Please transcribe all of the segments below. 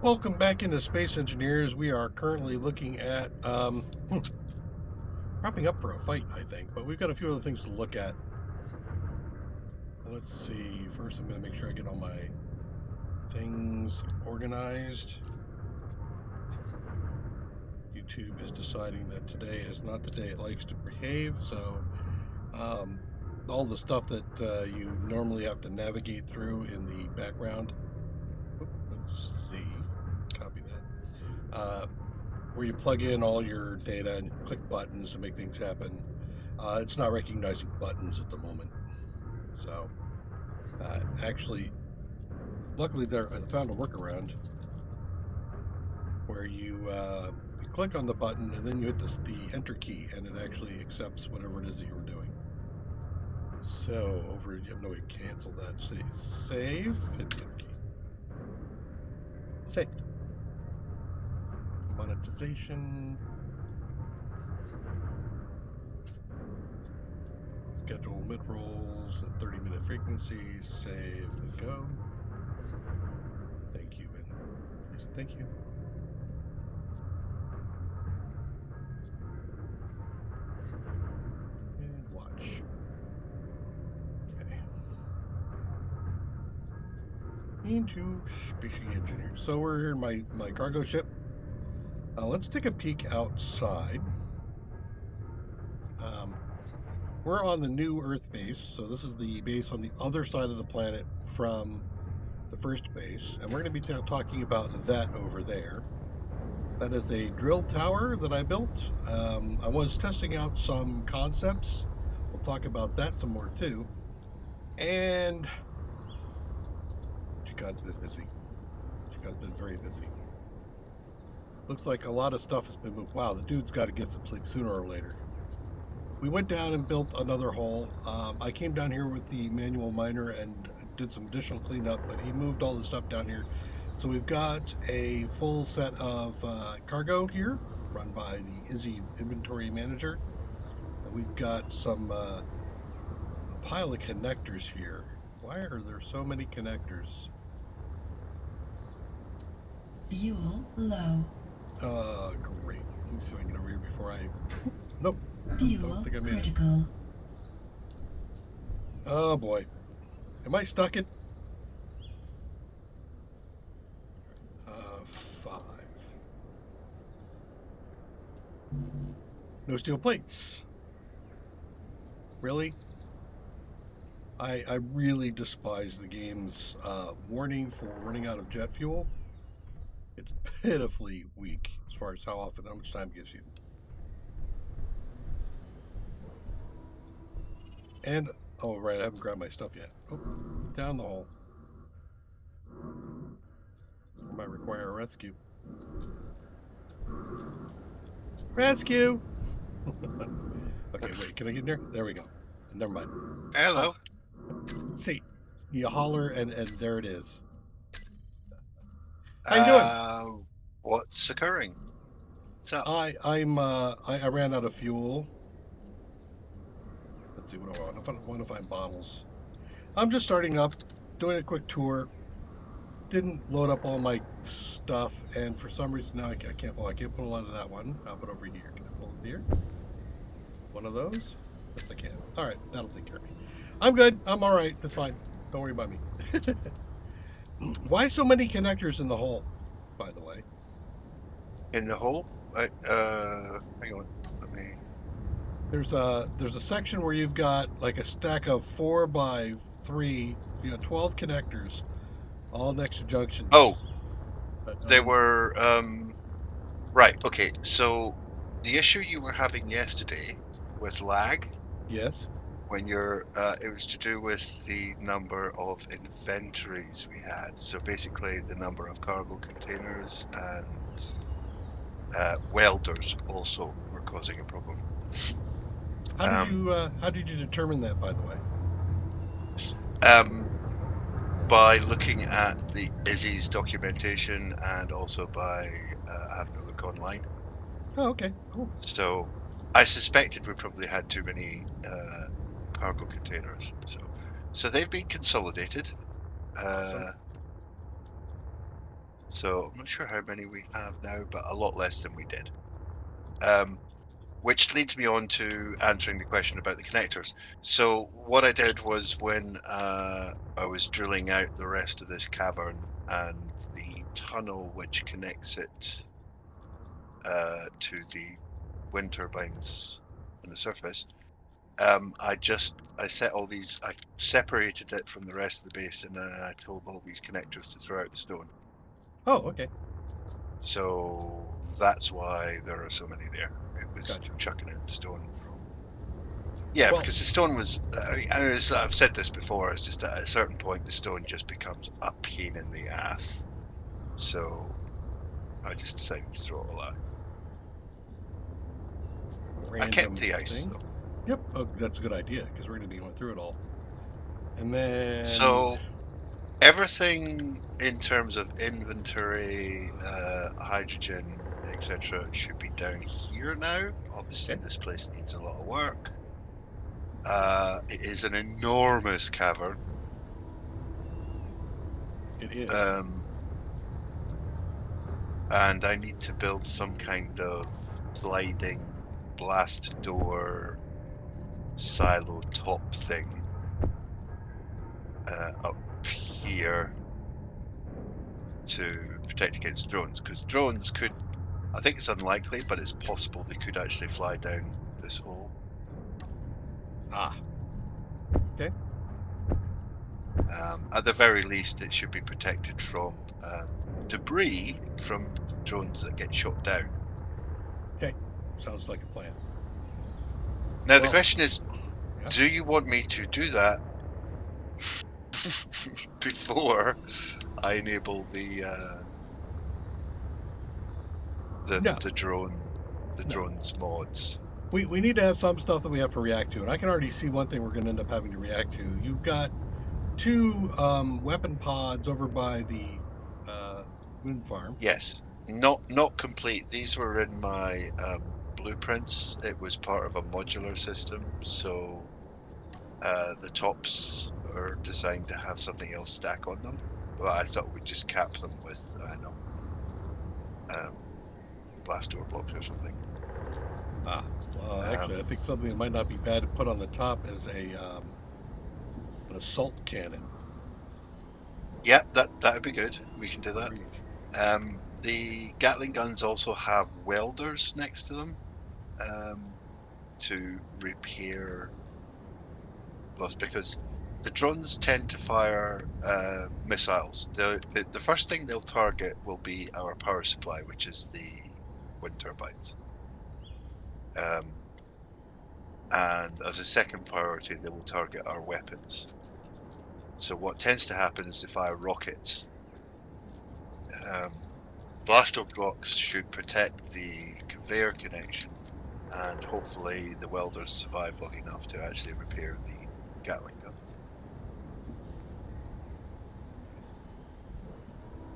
Welcome back into Space Engineers. We are currently looking at wrapping up for a fight, I think, but we've got a few other things to look at. Let's see. First, I'm going to make sure I get all my things organized. YouTube is deciding that today is not the day it likes to behave, so all the stuff that you normally have to navigate through in the background. Let's see. Copy that. Where you plug in all your data and click buttons to make things happen. It's not recognizing buttons at the moment. So, actually, luckily I found a workaround where you click on the button and then you hit the enter key and it actually accepts whatever it is that you were doing. So, no, we cancel that. Save, hit the enter key. Save. Monetization. Schedule mid-rolls at 30-minute frequencies. Save and go. Thank you, and please, thank you. And watch. Okay. Into Space Engineers. So we're here in my cargo ship. Let's take a peek outside. We're on the new Earth base, so this is the base on the other side of the planet from the first base, and we're going to be talking about that over there. That is a drill tower that I built. I was testing out some concepts. We'll talk about that some more too. And Chicon's been busy. Chicon's been very busy. Looks like a lot of stuff has been moved. Wow, the dude's got to get some sleep sooner or later. We went down and built another hull. I came down here with the manual miner and did some additional cleanup, but he moved all the stuff down here. So we've got a full set of cargo here, run by the Izzy inventory manager. And we've got some a pile of connectors here. Why are there so many connectors? Fuel low. Great. Let me see if I can get over here before I. Nope. Fuel critical. Oh boy. Am I stuck in? 5. No steel plates. Really? I really despise the game's warning for running out of jet fuel. It's pitifully weak as far as how much time it gives you. And, oh right, I haven't grabbed my stuff yet. Oh, down the hole. I might require a rescue. Rescue! Okay, wait, can I get in there? There we go. Never mind. Hello. See, you holler and there it is. How you doing? What's occurring? What's up? I ran out of fuel. Let's see what do I want. I want to find bottles. I'm just starting up, doing a quick tour. Didn't load up all my stuff, and for some reason now I can't. Well, I can't pull out of that one. I'll put it over here. Can I pull it here? One of those? Yes, I can. All right, that'll take care of me. I'm good. I'm all right. That's fine. Don't worry about me. Why so many connectors in the hole, by the way? In the hole? Hang on. Let me. There's a section where you've got like a stack of 4 by 3. You got 12 connectors, all next to junctions. Oh, they were right. Okay, so the issue you were having yesterday with lag. Yes. When you're, it was to do with the number of inventories we had. So basically, the number of cargo containers and welders also were causing a problem. How did you determine that, by the way? By looking at the Izzy's documentation and also by having a look online. Oh, okay, cool. So I suspected we probably had too many cargo containers. So they've been consolidated. Awesome. So I'm not sure how many we have now, but a lot less than we did. Which leads me on to answering the question about the connectors. So what I did was when I was drilling out the rest of this cavern and the tunnel which connects it to the wind turbines on the surface, I set all these, I separated it from the rest of the base, and then I told all these connectors to throw out the stone. Oh, okay. So that's why there are so many there. It was Gotcha. chucking out stone from. Yeah, Well, because the stone was. I've said this before. It's just at a certain point the stone just becomes a pain in the ass. So I just decided to throw it all out. I kept the ice though. Yep. Oh, that's a good idea because we're going to be going through it all. And then. So everything in terms of inventory, hydrogen, etc., should be down here now. Obviously, this place needs a lot of work. It is an enormous cavern. It is. And I need to build some kind of sliding blast door silo top thing up here to protect against drones, because drones could, I think it's unlikely, but it's possible they could actually fly down this hole. Okay. At the very least, it should be protected from debris from drones that get shot down. Okay. Sounds like a plan. Now, the question is, do you want me to do that before I enable the drones mods? We need to have some stuff that we have to react to, and I can already see one thing we're going to end up having to react to. You've got 2 weapon pods over by the wind farm. Yes, not complete. These were in my blueprints. It was part of a modular system, so the tops are designed to have something else stack on them. Well, I thought we'd just cap them with, I don't know, blast door blocks or something. Well, actually, I think something that might not be bad to put on the top is an assault cannon. Yeah, that would be good. We can do that. The Gatling guns also have welders next to them to repair blast, because the drones tend to fire missiles. The first thing they'll target will be our power supply, which is the wind turbines. And as a second priority, they will target our weapons. So what tends to happen is they fire rockets. Blaster blocks should protect the conveyor connection, and hopefully the welders survive long enough to actually repair the Gatling gun.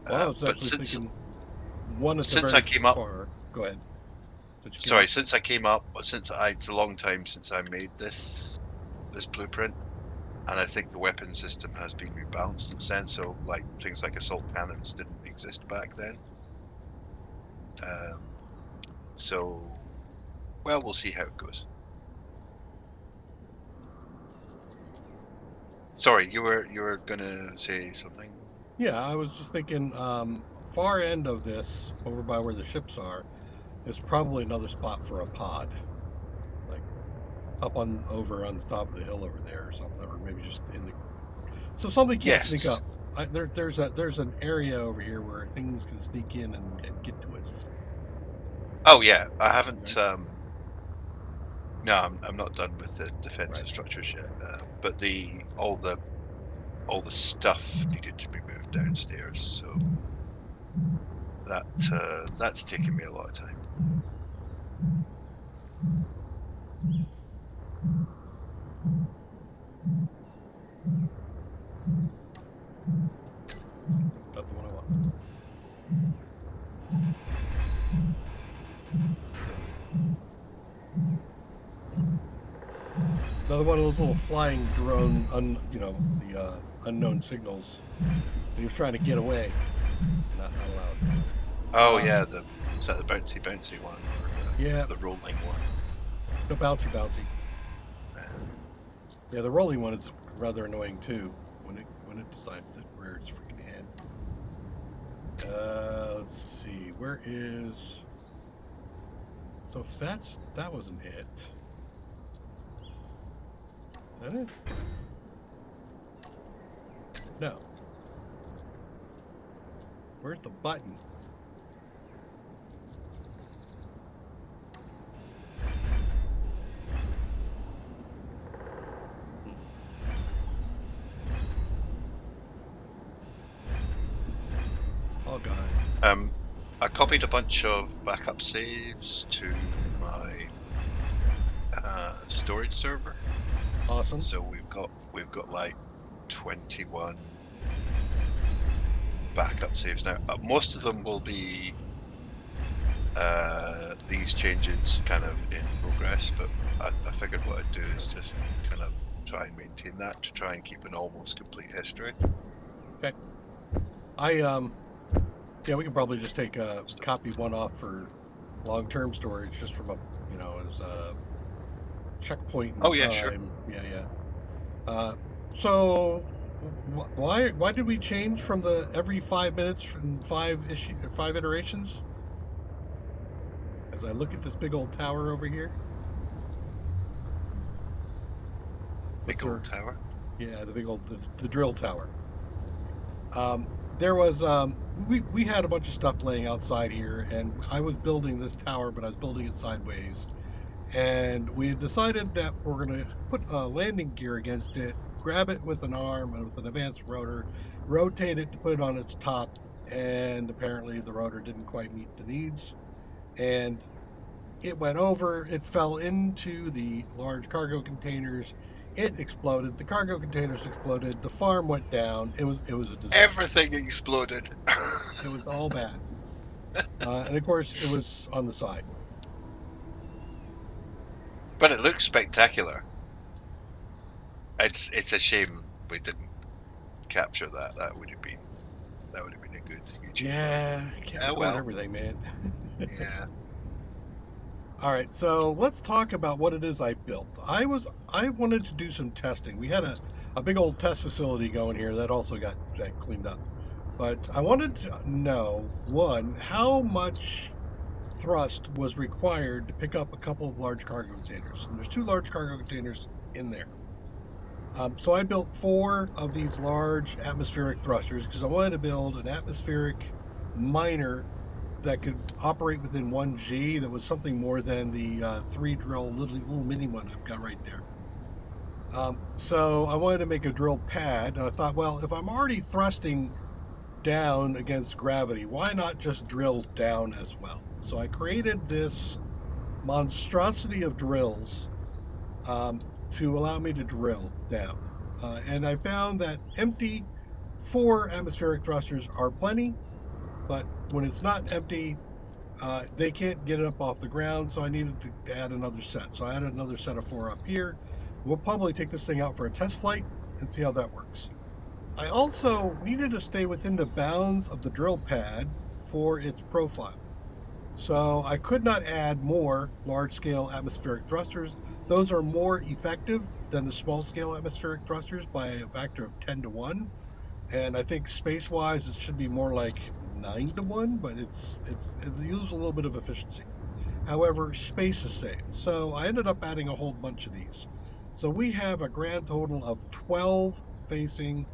Well, I was actually thinking one at the since very I came up, far. Go ahead. Sorry, since I came up, it's a long time since I made this blueprint, and I think the weapon system has been rebalanced since then. So, like things like assault cannons didn't exist back then. So, well, we'll see how it goes. Sorry, you were gonna say something? Yeah, I was just thinking, far end of this, over by where the ships are, is probably another spot for a pod, like up over on the top of the hill over there or something, or maybe just in the. So something can't sneak up. There's an area over here where things can sneak in and get to us. Oh yeah, I haven't. No, I'm not done with the defensive structures yet. But all the stuff needed to be moved downstairs, so that's taken me a lot of time. Not the one I want. Another one of those little flying drone, the unknown signals. And he was trying to get away. Not allowed. Oh yeah, is that the bouncy one or Yeah, the rolling one? the bouncy. Yeah. Yeah, the rolling one is rather annoying too when it decides that where its freaking head. Let's see, where is? So if that wasn't it. Is that it? No. Where's the button? Oh god. I copied a bunch of backup saves to my storage server. Awesome. So we've got like 21 backup saves now. Most of them will be these changes kind of in progress, but I figured what I'd do is just kind of try and maintain that to try and keep an almost complete history. Okay. Yeah, we can probably just take copy one off for long-term storage, just from a as a checkpoint in Oh time. yeah, sure. Yeah. So why did we change from the every 5 minutes from 5 iterations? As I look at this big old tower over here. Big old tower. Yeah, the big old the drill tower. There was we had a bunch of stuff laying outside here, and I was building this tower, but I was building it sideways. And we had decided that we're going to put a landing gear against it, grab it with an arm and with an advanced rotor, rotate it to put it on its top, and apparently the rotor didn't quite meet the needs, and it went over, it fell into the large cargo containers, it exploded, the cargo containers exploded, the farm went down, it was a disaster. Everything exploded. It was all bad. And of course it was on the side. But it looks spectacular. It's a shame we didn't capture that. That would have been a good YouTube. Yeah, can't record everything, man. Yeah. All right, so let's talk about what it is I built. I wanted to do some testing. We had a big old test facility going here that also got cleaned up. But I wanted to know, one, how much thrust was required to pick up a couple of large cargo containers. And there's 2 large cargo containers in there. So I built 4 of these large atmospheric thrusters because I wanted to build an atmospheric miner that could operate within 1G that was something more than the 3 drill little mini one I've got right there. So I wanted to make a drill pad, and I thought, well, if I'm already thrusting down against gravity, why not just drill down as well? So I created this monstrosity of drills to allow me to drill down. And I found that empty 4 atmospheric thrusters are plenty, but when it's not empty, they can't get it up off the ground, so I needed to add another set. So I added another set of 4 up here. We'll probably take this thing out for a test flight and see how that works. I also needed to stay within the bounds of the drill pad for its profile. So I could not add more large-scale atmospheric thrusters. Those are more effective than the small-scale atmospheric thrusters by a factor of 10 to 1. And I think space-wise, it should be more like 9 to 1, but it uses a little bit of efficiency. However, space is saved. So I ended up adding a whole bunch of these. So we have a grand total of 12 facing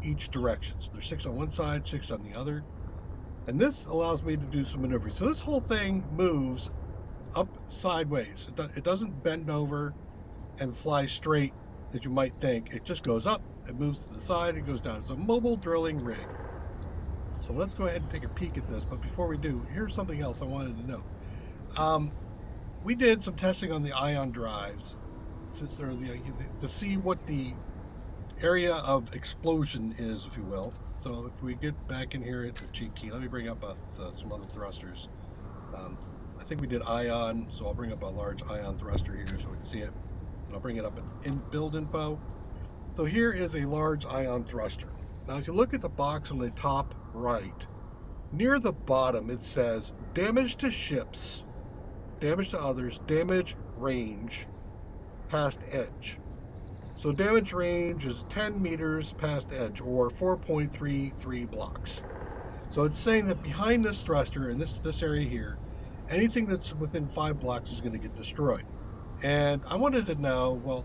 each direction. So there's 6 on one side, 6 on the other. And this allows me to do some maneuvering. So this whole thing moves up sideways. It doesn't bend over and fly straight as you might think. It just goes up, it moves to the side, it goes down. It's a mobile drilling rig. So let's go ahead and take a peek at this. But before we do, here's something else I wanted to know. We did some testing on the ion drives since they're to see what the area of explosion is, if you will. So if we get back in here at the cheat key, let me bring up some other thrusters. I think we did ion, so I'll bring up a large ion thruster here so we can see it. And I'll bring it up in build info. So here is a large ion thruster. Now if you look at the box on the top right, Near the bottom, it says damage to ships, damage to others, damage range past edge. So damage range is 10 meters past edge, or 4.33 blocks. So it's saying that behind this thruster in this area here, anything that's within 5 blocks is going to get destroyed. And I wanted to know, well,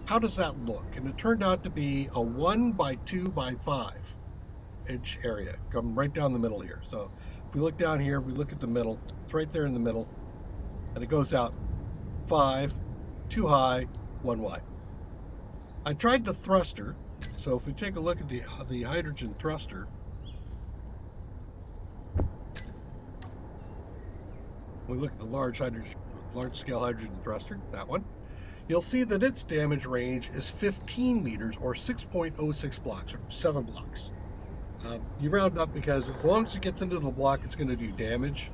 how does that look? And it turned out to be a 1 by 2 by 5 inch area, come right down the middle here. So if we look down here, we look at the middle, it's right there in the middle, and it goes out 5, 2 high, 1 wide. I tried the thruster, so if we take a look at the hydrogen thruster, we look at the large scale hydrogen thruster, that one, you'll see that its damage range is 15 meters or 6.06 blocks, or 7 blocks. You round up because as long as it gets into the block, it's going to do damage,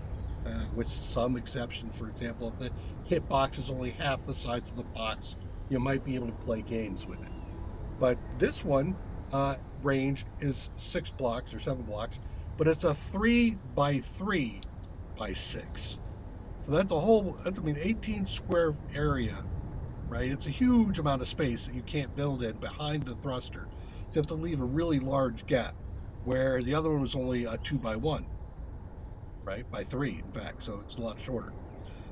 with some exceptions. For example, if the hitbox is only half the size of the box, you might be able to play games with it. But this one range is 6 blocks or 7 blocks, but it's a 3 by 3 by 6. So that's 18 square area, right? It's a huge amount of space that you can't build in behind the thruster. So you have to leave a really large gap, where the other one was only a 2 by 1, right? By 3, in fact, so it's a lot shorter.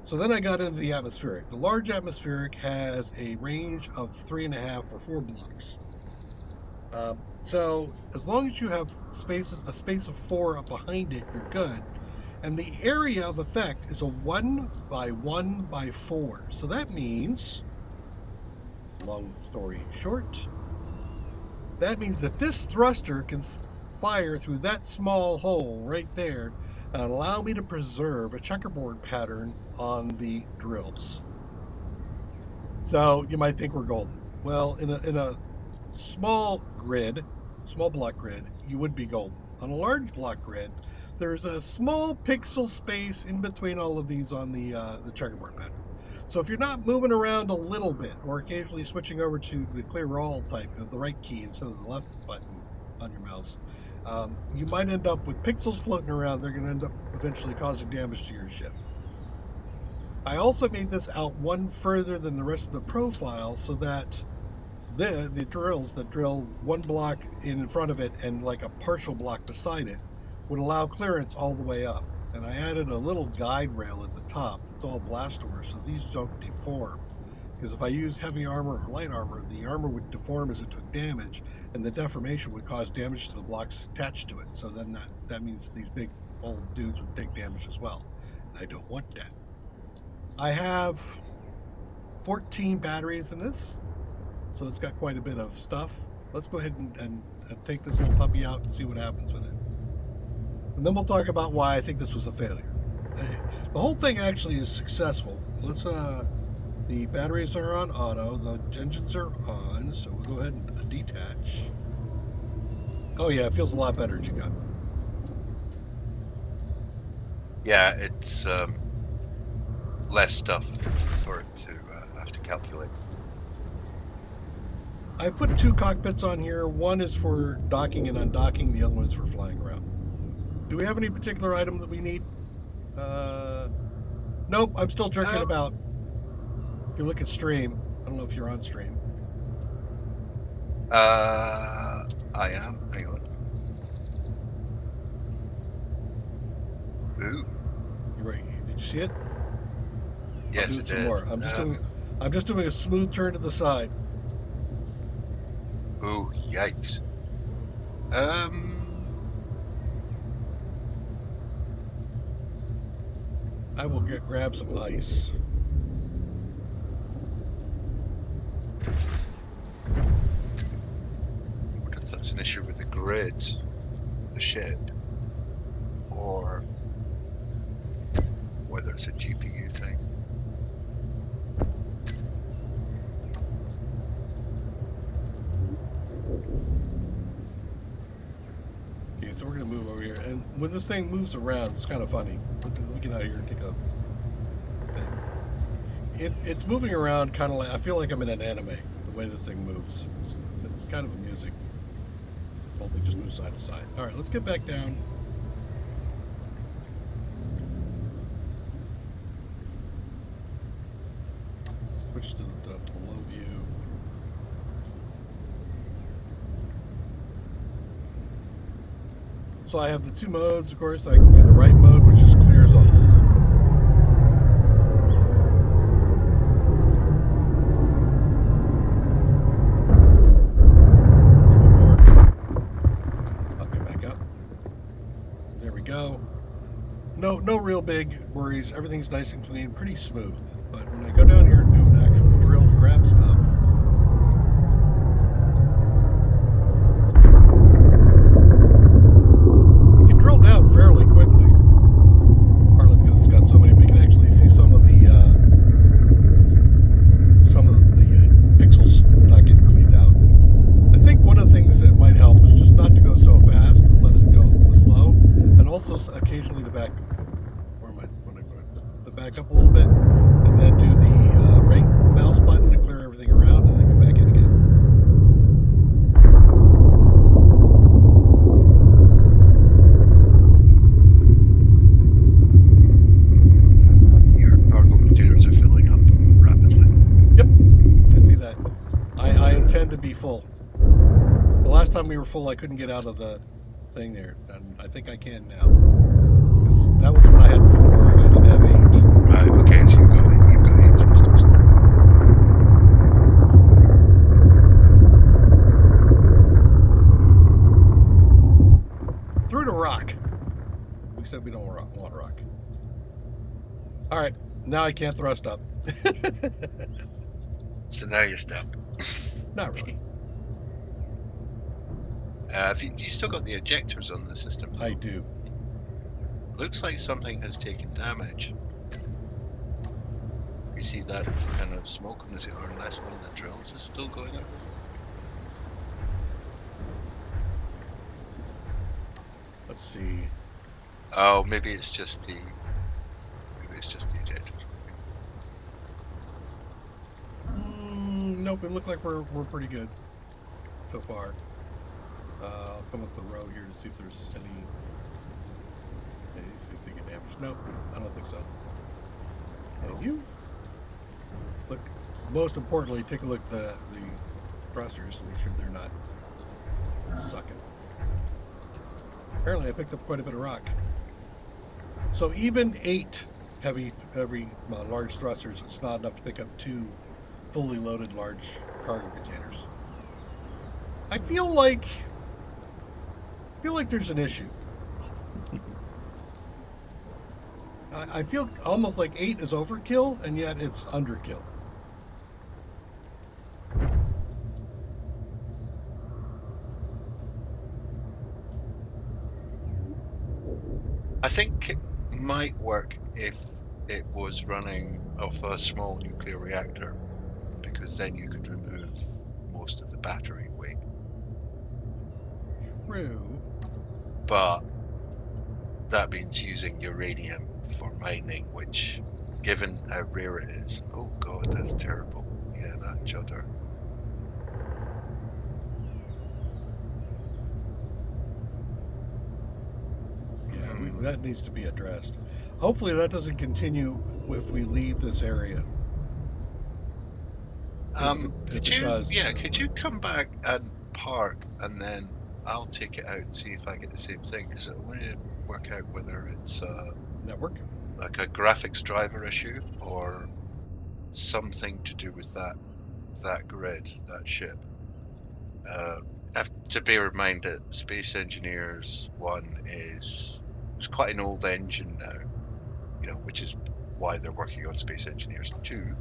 So then I got into the atmospheric. The large atmospheric has a range of 3.5 or 4 blocks. So as long as you have a space of 4 up behind it, you're good. And the area of effect is a 1 by 1 by 4. So that means, long story short, that means that this thruster can fire through that small hole right there and allow me to preserve a checkerboard pattern on the drills. So you might think we're golden. Well, in a small block grid, you would be golden. On a large block grid, there's a small pixel space in between all of these on the checkerboard pattern. So if you're not moving around a little bit, or occasionally switching over to the clear all type of the right key instead of the left button on your mouse, you might end up with pixels floating around. They're going to end up eventually causing damage to your ship. I also made this out one further than the rest of the profile, so that the drills that drill 1 block in front of it and like a partial block beside it would allow clearance all the way up. And I added a little guide rail at the top that's all blast doors, so these don't deform. Because if I use heavy armor or light armor, the armor would deform as it took damage, and the deformation would cause damage to the blocks attached to it. So then that means these big old dudes would take damage as well. And I don't want that. I have 14 batteries in this, so it's got quite a bit of stuff. Let's go ahead and take this little puppy out and see what happens with it. And then we'll talk about why I think this was a failure. The whole thing actually is successful. The batteries are on auto, the engines are on, so we'll go ahead and detach. Oh yeah, it feels a lot better, Chica. Yeah, it's less stuff for it to have to calculate. I put 2 cockpits on here. One is for docking and undocking, the other one is for flying around. Do we have any particular item that we need? Nope, I'm still jerking about. If you look at stream, I don't know if you're on stream. I am. Hang on. Ooh. You're right. Did you see it? Yes, it did. More. I'm just doing a smooth turn to the side. Ooh, yikes. I will grab some ice. I wonder if that's an issue with the grid, the ship, or whether it's a GPU thing. Okay, so we're gonna move over here, and when this thing moves around, it's kind of funny. Let me get out of here and take a. It's moving around kind of like, I feel like I'm in an anime, the way this thing moves. It's kind of amusing. This whole thing just moves side to side. All right, let's get back down. switch to the below view. So I have the two modes, of course. I can do the right mode, which just clears a hole. I'll get back up. There we go. No real big worries. Everything's nice and clean, pretty smooth. But when I go down here and do an actual drill and grab stuff, you can drill down fairly quickly. Partly because it's got so many. We can actually see some of the pixels not getting cleaned out. I think one of the things that might help is just not to go so fast and let it go a little bit slow, and also occasionally to back. Where am I? To back up a little bit, and then do the right mouse button to clear everything around, and then go back in again. Your cargo containers are filling up rapidly. Yep, I see that. I intend to be full. The last time we were full, I couldn't get out of the thing there, and I think I can now. Because that was when I had 4, I didn't have 8. Right, okay, so you've got 8 thrusters now. Through to rock. We said we don't want rock. Alright, now I can't thrust up. So now you're stuck. Not really. Have you still got the ejectors on the system? I do. Looks like something has taken damage. You see that kind of smoke on the or unless one of the drills is still going up. Let's see. Oh, maybe it's just the ejectors. Nope, it looked like we're pretty good so far. I'll come up the row here to see if there's any. See if they get damaged. Nope, I don't think so. And you? Look. Most importantly, take a look at the thrusters to make sure they're not sucking. Apparently, I picked up quite a bit of rock. So even 8 large thrusters, it's not enough to pick up 2 fully loaded large cargo containers. I feel like there's an issue. I feel almost like 8 is overkill, and yet it's underkill. I think it might work if it was running off a small nuclear reactor, because then you could remove most of the battery weight. True. But that means using uranium for mining, which, given how rare it is, oh god, that's terrible. Yeah, that judder. Yeah, that needs to be addressed. Hopefully that doesn't continue if we leave this area. Could you come back and park, and then I'll take it out and see if I get the same thing, because I want to work out whether it's network, like a graphics driver issue or something to do with that grid, that ship. Have to bear in mind that Space Engineers 1 is quite an old engine now, which is why they're working on Space Engineers 2.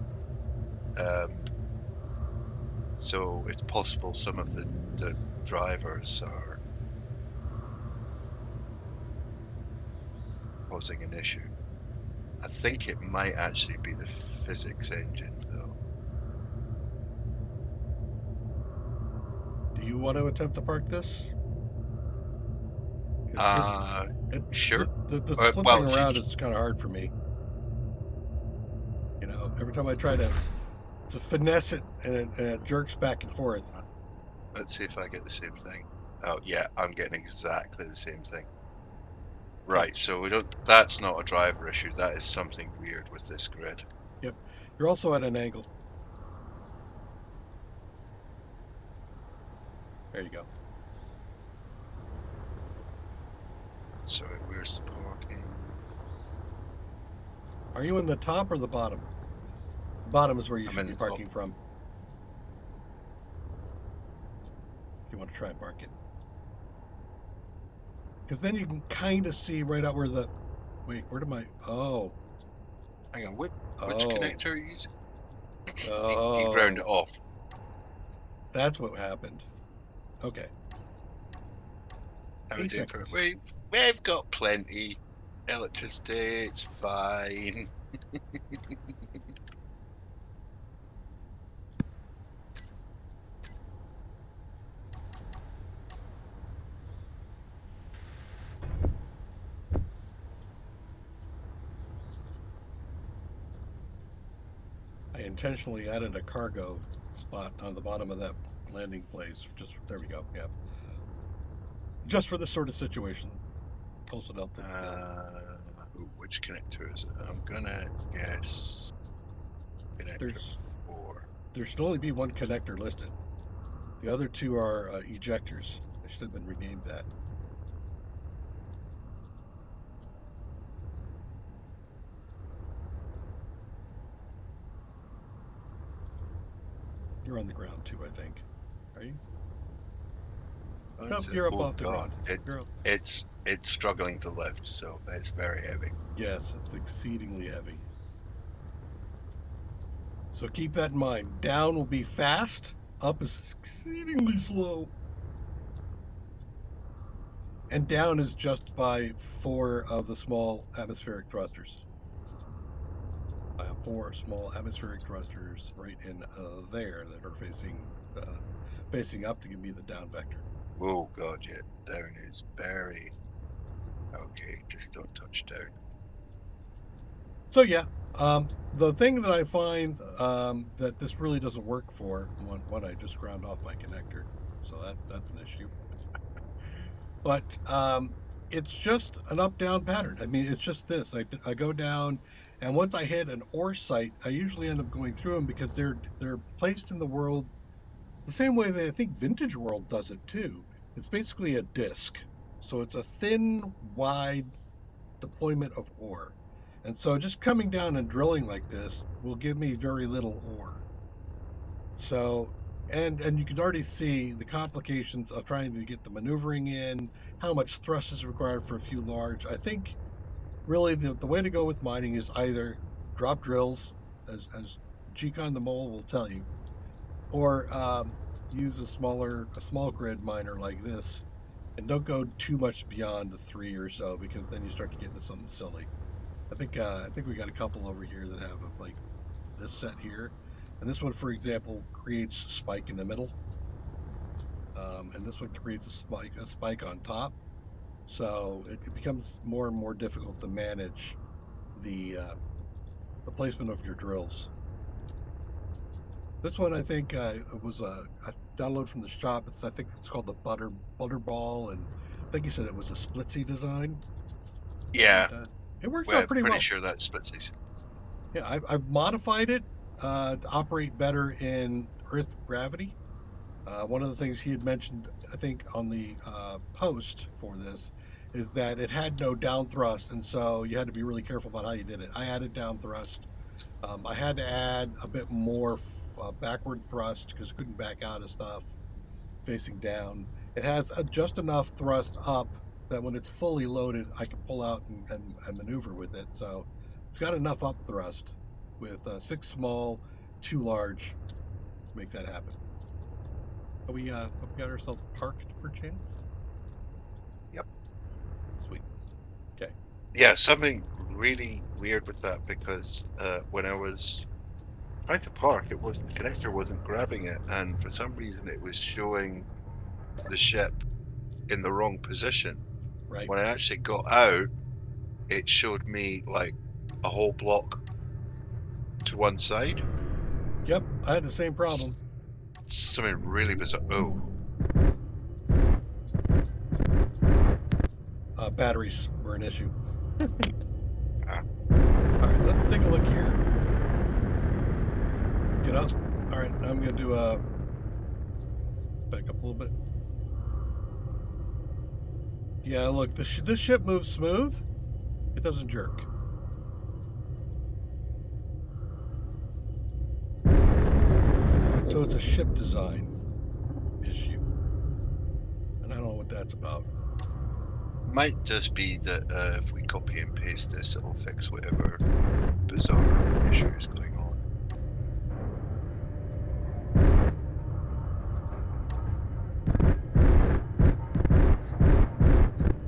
So it's possible some of the drivers are causing an issue. I think it might actually be the physics engine, though. Do you want to attempt to park this? Sure. The flipping around is kind of hard for me. Every time I try to finesse it, and it jerks back and forth. Let's see if I get the same thing. Oh yeah, I'm getting exactly the same thing. Right, so that's not a driver issue, that is something weird with this grid. Yep. You're also at an angle. There you go. Sorry, where's the parking? Are you in the top or the bottom? The bottom is where you I'm should in be the parking top. from. If you want to try and park it. Because then you can kind of see right out where the... Wait, where did my... Oh. Hang on, which Oh. connector are you using? Oh. He ground it off. That's what happened. Okay. How are we doing for it? We've got plenty electricity. It's fine. I intentionally added a cargo spot on the bottom of that landing place. Just there we go. Yeah. Just for this sort of situation. Close enough to Which connector is it? I'm gonna guess connector 4. There should only be one connector listed. The other two are ejectors. They should have been renamed that. You're on the ground too, I think. Are you? Nope, you're up off the ground. It's struggling to lift, so it's very heavy. Yes, it's exceedingly heavy. So keep that in mind. Down will be fast, up is exceedingly slow. And down is just by 4 of the small atmospheric thrusters. I have 4 small atmospheric thrusters right in there that are facing up to give me the down vector. Oh god, yeah, down is very okay. Just don't touch down. So yeah, the thing that I find that this really doesn't work for, one I just ground off my connector, so that's an issue. But it's just an up-down pattern. I mean, it's just this. I go down, and once I hit an ore site, I usually end up going through them because they're placed in the world the same way that I think Vintage World does it too. It's basically a disc, so it's a thin, wide deployment of ore. And so just coming down and drilling like this will give me very little ore. So, and you can already see the complications of trying to get the maneuvering in, how much thrust is required for a few large. I think really the way to go with mining is either drop drills, as Gcon the Mole will tell you, or use a small grid miner like this, and don't go too much beyond the 3 or so, because then you start to get into something silly. I think we got a couple over here that have like this set here, and this one, for example, creates a spike in the middle, and this one creates a spike on top. So it becomes more and more difficult to manage the placement of your drills. This one, I think, was a download from the shop. I think it's called the Butterball, and I think you said it was a splitsy design. Yeah. And, it works out pretty well. Pretty sure that's splitsies. Yeah, I've modified it to operate better in Earth gravity. One of the things he had mentioned, I think, on the post for this, is that it had no down thrust, and so you had to be really careful about how you did it. I added down thrust. I had to add a bit more backward thrust because it couldn't back out of stuff facing down. It has just enough thrust up that when it's fully loaded, I can pull out and maneuver with it. So it's got enough up thrust with 6 small, 2 large to make that happen. We got ourselves parked per chance? Yep. Sweet. Okay. Yeah, something really weird with that, because when I was trying to park, the connector wasn't grabbing it, and for some reason it was showing the ship in the wrong position. Right. When I actually got out, it showed me like a whole block to one side. Yep, I had the same problem. Something really bizarre. Oh. Batteries were an issue. All right, let's take a look here. Get up. All right, now I'm going to do a back up a little bit. Yeah, look, this ship moves smooth. It doesn't jerk. So it's a ship design issue. And I don't know what that's about. Might just be that if we copy and paste this, it'll fix whatever bizarre issue is going on.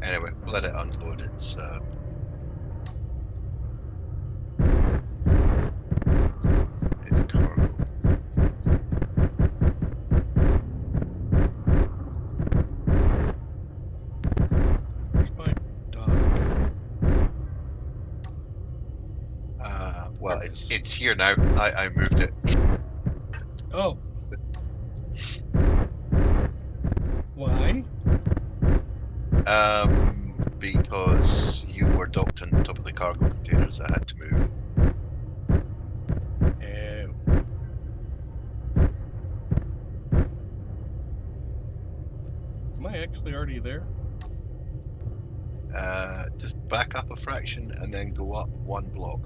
Anyway, let it unload its cargo. Where's my dock? Well, it's here now. I moved it. Oh. Why? Because you were docked on top of the cargo containers. I had to move. Ew. Am I actually already there? Just back up a fraction and then go up one block.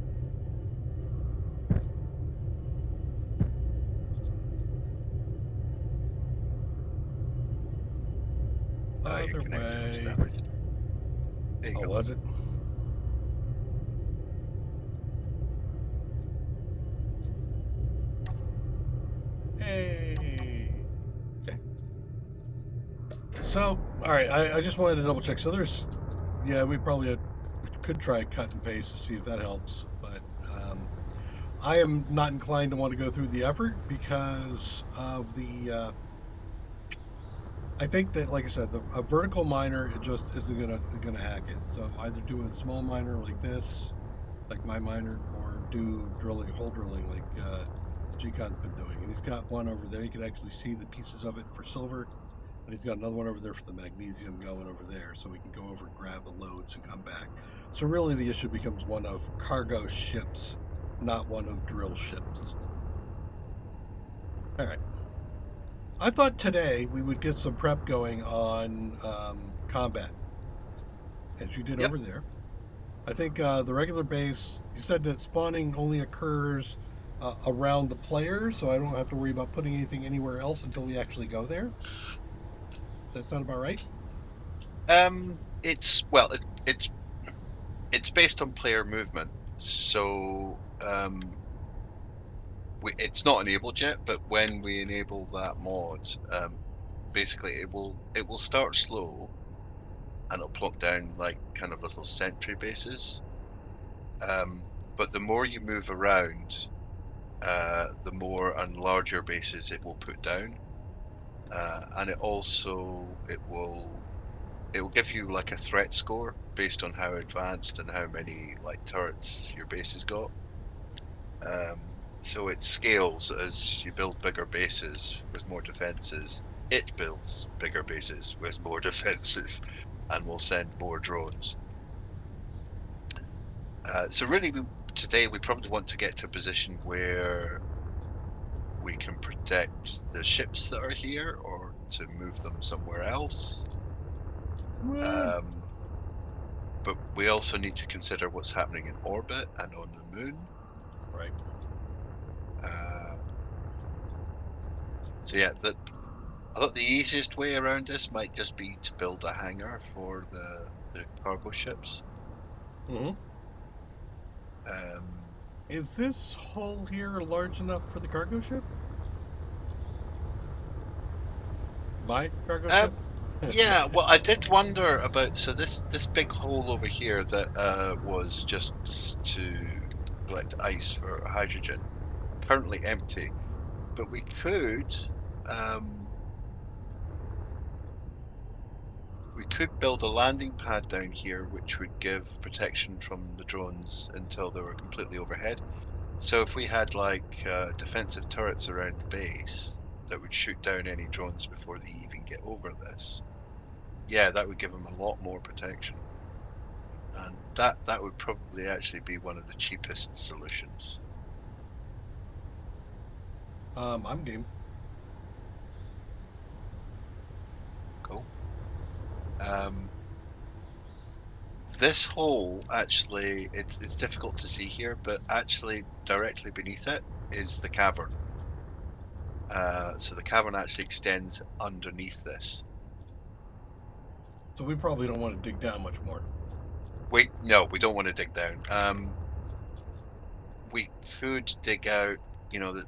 Your Other connection was way. damaged. There you Oh, go. was it? Hey. Okay. So, all right. I just wanted to double check. So there's, yeah, we could try cut and paste to see if that helps, but I am not inclined to want to go through the effort because of the. I think that, like I said, a vertical miner it just isn't gonna hack it. So either do a small miner like this, like my miner, or do hole drilling like Gcon's been doing. And he's got one over there. You can actually see the pieces of it for silver, and he's got another one over there for the magnesium going over there. So we can go over and grab the loads and come back. So really, the issue becomes one of cargo ships, not one of drill ships. All right. I thought today we would get some prep going on combat, as you did Yep. over there. I think the regular base, you said that spawning only occurs around the player, so I don't have to worry about putting anything anywhere else until we actually go there. Does that sound about right? It's based on player movement, so it's not enabled yet. But when we enable that mod, basically it will start slow, and it'll plonk down like kind of little sentry bases. But the more you move around, the more and larger bases it will put down, and it will give you like a threat score based on how advanced and how many like turrets your base has got. So it scales as you build bigger bases with more defenses. It builds bigger bases with more defenses, and will send more drones. So really, today we probably want to get to a position where we can protect the ships that are here, or to move them somewhere else. But we also need to consider what's happening in orbit and on the moon. Right. So yeah, I thought the easiest way around this might just be to build a hangar for the cargo ships. Mm-hmm. Is this hole here large enough for the cargo ship? My cargo ship? Yeah, well, I did wonder about, so this big hole over here that was just to collect ice for hydrogen, currently empty, but we could build a landing pad down here, which would give protection from the drones until they were completely overhead. So if we had like defensive turrets around the base that would shoot down any drones before they even get over this, yeah, that would give them a lot more protection. And that would probably actually be one of the cheapest solutions. I'm game. Cool. this hole, actually, it's difficult to see here, but actually directly beneath it is the cavern. So the cavern actually extends underneath this. So we probably don't want to dig down much more. Wait, no, we don't want to dig down. We could dig out,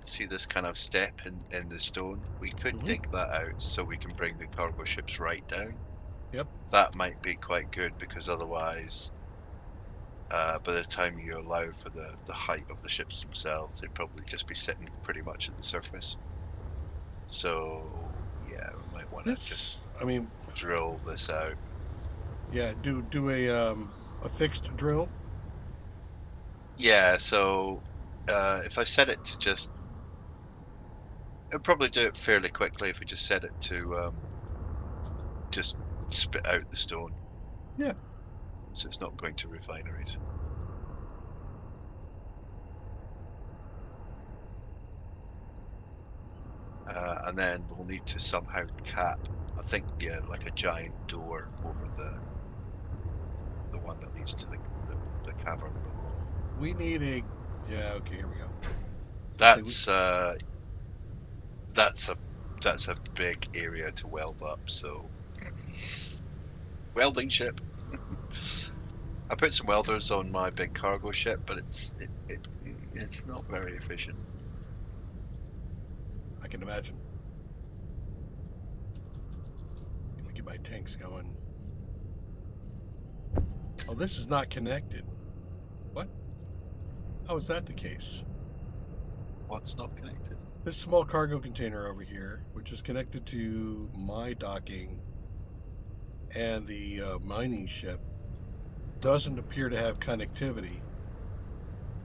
see this kind of step in the stone. We could dig that out so we can bring the cargo ships right down. Yep. That might be quite good, because otherwise, by the time you allow for the height of the ships themselves, they'd probably just be sitting pretty much at the surface. So yeah, we might want to just drill this out. Yeah, do a fixed drill. Yeah, so if I set it to just, it'll probably do it fairly quickly if we just set it to just spit out the stone. Yeah. So it's not going to refineries. And then we'll need to somehow cap, I think, yeah, like a giant door over the one that leads to the cavern below. We need a, yeah, okay, here we go. That's a big area to weld up, so welding ship. I put some welders on my big cargo ship, but it's not very efficient. I can imagine. Let me get my tanks going. Oh, this is not connected. What? How is that the case? What's not connected? This small cargo container over here, which is connected to my docking and the mining ship, doesn't appear to have connectivity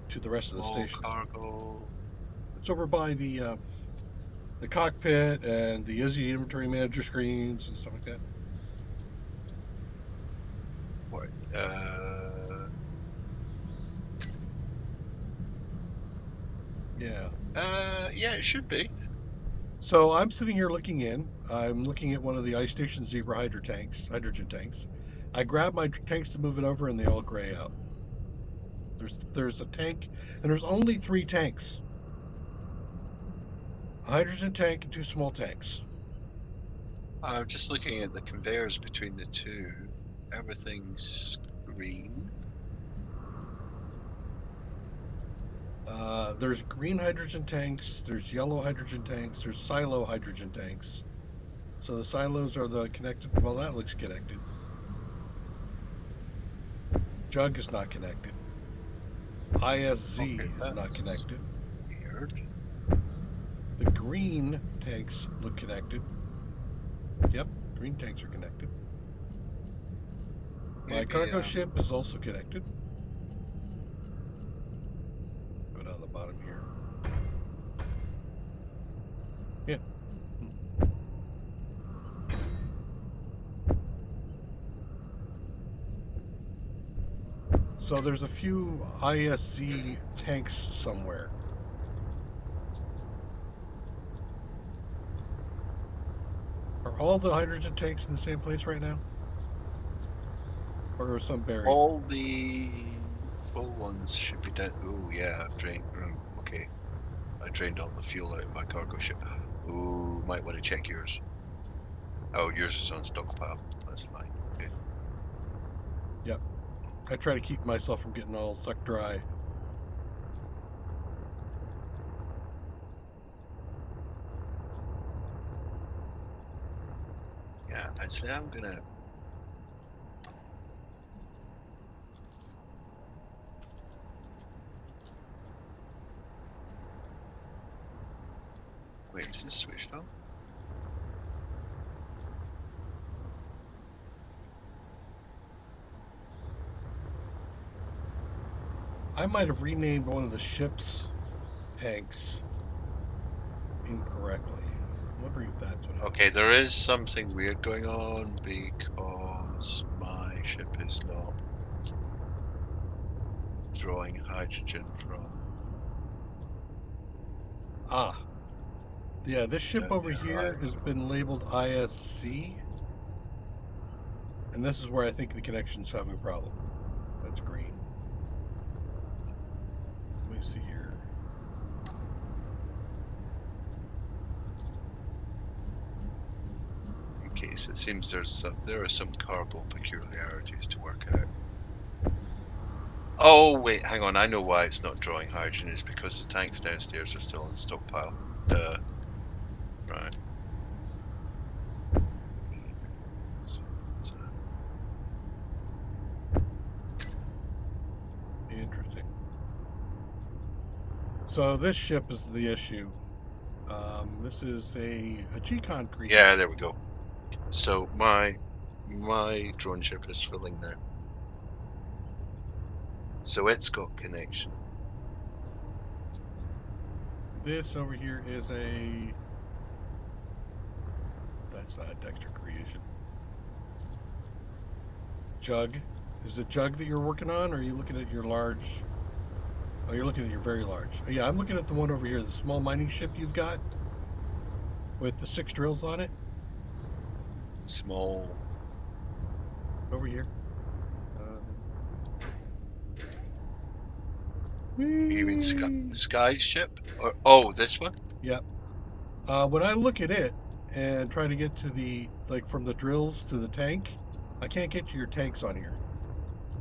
to the rest of the station. Cargo. It's over by the cockpit and the Izzy inventory manager screens and stuff like that. What? Yeah. Yeah, it should be. So I'm sitting here looking in. I'm looking at one of the ice station Zebra hydrogen tanks. I grab my tanks to move it over, and they all gray out. There's a tank, and there's only 3 tanks. A hydrogen tank and 2 small tanks. I'm just looking at the conveyors between the two. Everything's green. There's green hydrogen tanks, there's yellow hydrogen tanks, there's silo hydrogen tanks. So the silos are the connected, well, that looks connected. Jug is not connected. ISZ is not connected. Weird. The green tanks look connected. Yep, green tanks are connected. My cargo ship is also connected. Go down the bottom here. Yeah. So there's a few ISZ tanks somewhere. Are all the hydrogen tanks in the same place right now? Or are some buried? All the full ones should be down. Oh yeah, I've drained. Okay, I drained all the fuel out of my cargo ship. Ooh, might want to check yours. Oh, yours is on stockpile. That's fine. Okay. Yep. I try to keep myself from getting all sucked dry. Yeah, I'd say I'm gonna. Wait, is this switched on? I might have renamed one of the ship's tanks incorrectly. I'm wondering if that's what Okay, there is something weird going on because my ship is not drawing hydrogen from. Ah. Yeah, this ship over here has been labeled ISC. And this is where I think the connection's having a problem. base. It seems there are some cargo peculiarities to work out. Oh wait, hang on. I know why it's not drawing hydrogen. It's because the tanks downstairs are still in stockpile. Duh. Right. Interesting. So this ship is the issue. This is a G-Con creature. Yeah, there we go. So my drone ship is filling now. So it's got connection. This over here is a... That's not a Dextor creation. Jug. Is it Jug that you're working on, or are you looking at your large... Oh, you're looking at your very large. Yeah, I'm looking at the one over here, the small mining ship you've got with the 6 drills on it. Small. Over here. You mean Sky's ship? Or oh, this one? Yep. When I look at it and try to get to the, like, from the drills to the tank, I can't get to your tanks on here.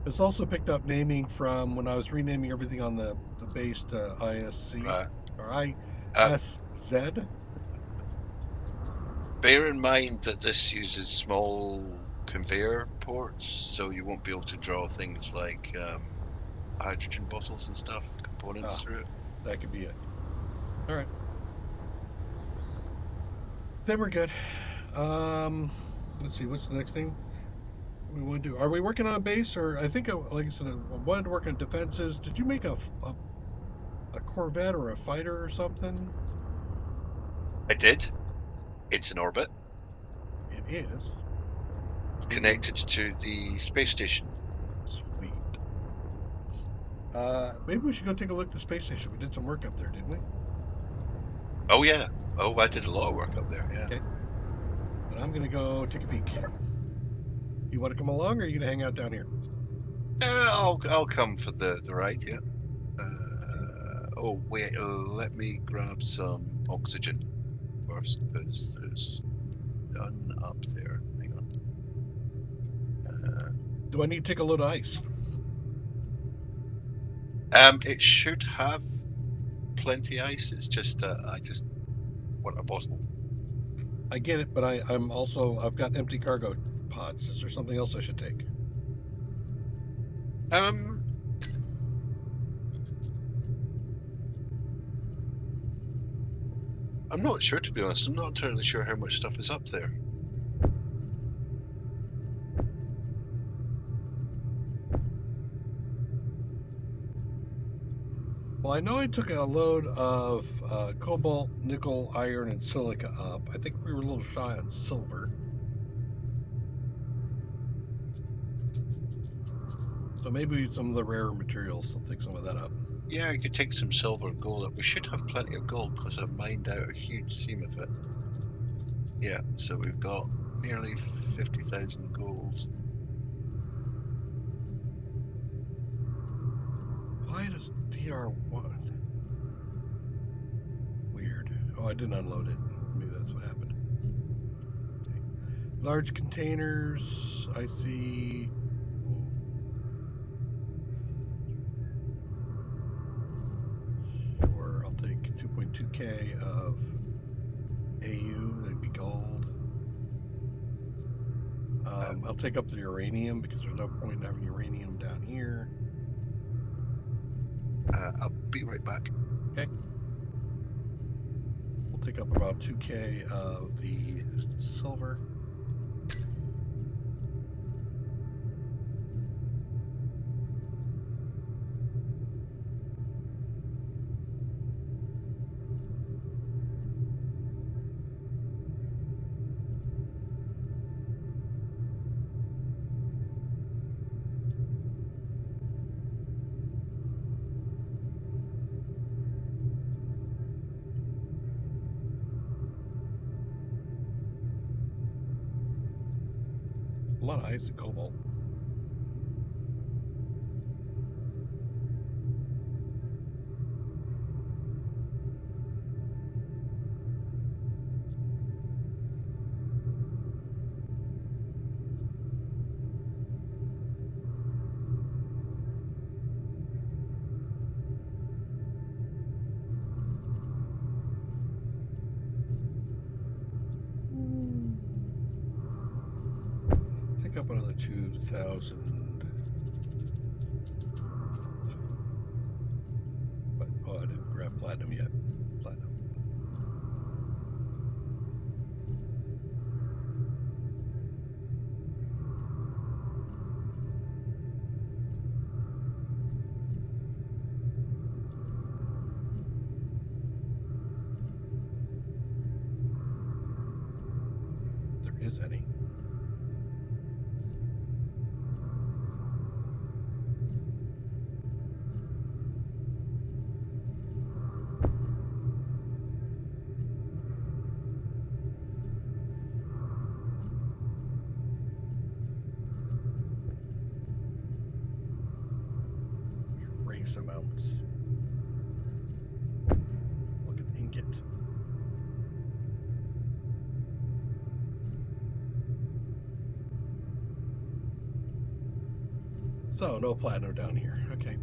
It's also picked up naming from when I was renaming everything on the base to ISC or ISZ. Bear in mind that this uses small conveyor ports, so you won't be able to draw things like hydrogen bottles and stuff, components through it. That could be it. All right. Then we're good. Let's see. What's the next thing we want to do? Are we working on a base, or I think, like I said, I wanted to work on defenses. Did you make a Corvette or a fighter or something? I did. It's in orbit. It is. Connected to the space station. Sweet. Maybe we should go take a look at the space station. We did some work up there, didn't we? Oh yeah. Oh, I did a lot of work up there. Yeah. Okay. But I'm gonna go take a peek. You want to come along, or are you gonna hang out down here? I'll come for the ride. Yeah. Oh wait, let me grab some oxygen first, because there's none up there. Hang on. Do I need to take a load of ice? It should have plenty ice. It's just I just want a bottle. I get it, but I'm also, I've got empty cargo pods. Is there something else I should take? I'm not sure, to be honest. I'm not entirely sure how much stuff is up there. Well, I know I took a load of cobalt, nickel, iron, and silica up. I think we were a little shy on silver. So maybe some of the rarer materials, I'll take some of that up. Yeah, you could take some silver and gold up. We should have plenty of gold because I mined out a huge seam of it. Yeah, so we've got nearly 50,000 gold. Why does DR1? Weird. Oh, I didn't unload it. Maybe that's what happened. Okay. Large containers. I see. Sure, I'll take 2.2K of AU. That'd be gold. I'll take up the uranium because there's no point in having uranium down here. I'll be right back. Okay. We'll take up about 2K of the silver. A lot of ice and cobalt. 3,000. But oh, I didn't grab platinum yet. Platinum. There is any. Trace amounts. Look at ingot. So no platinum down here. Okay.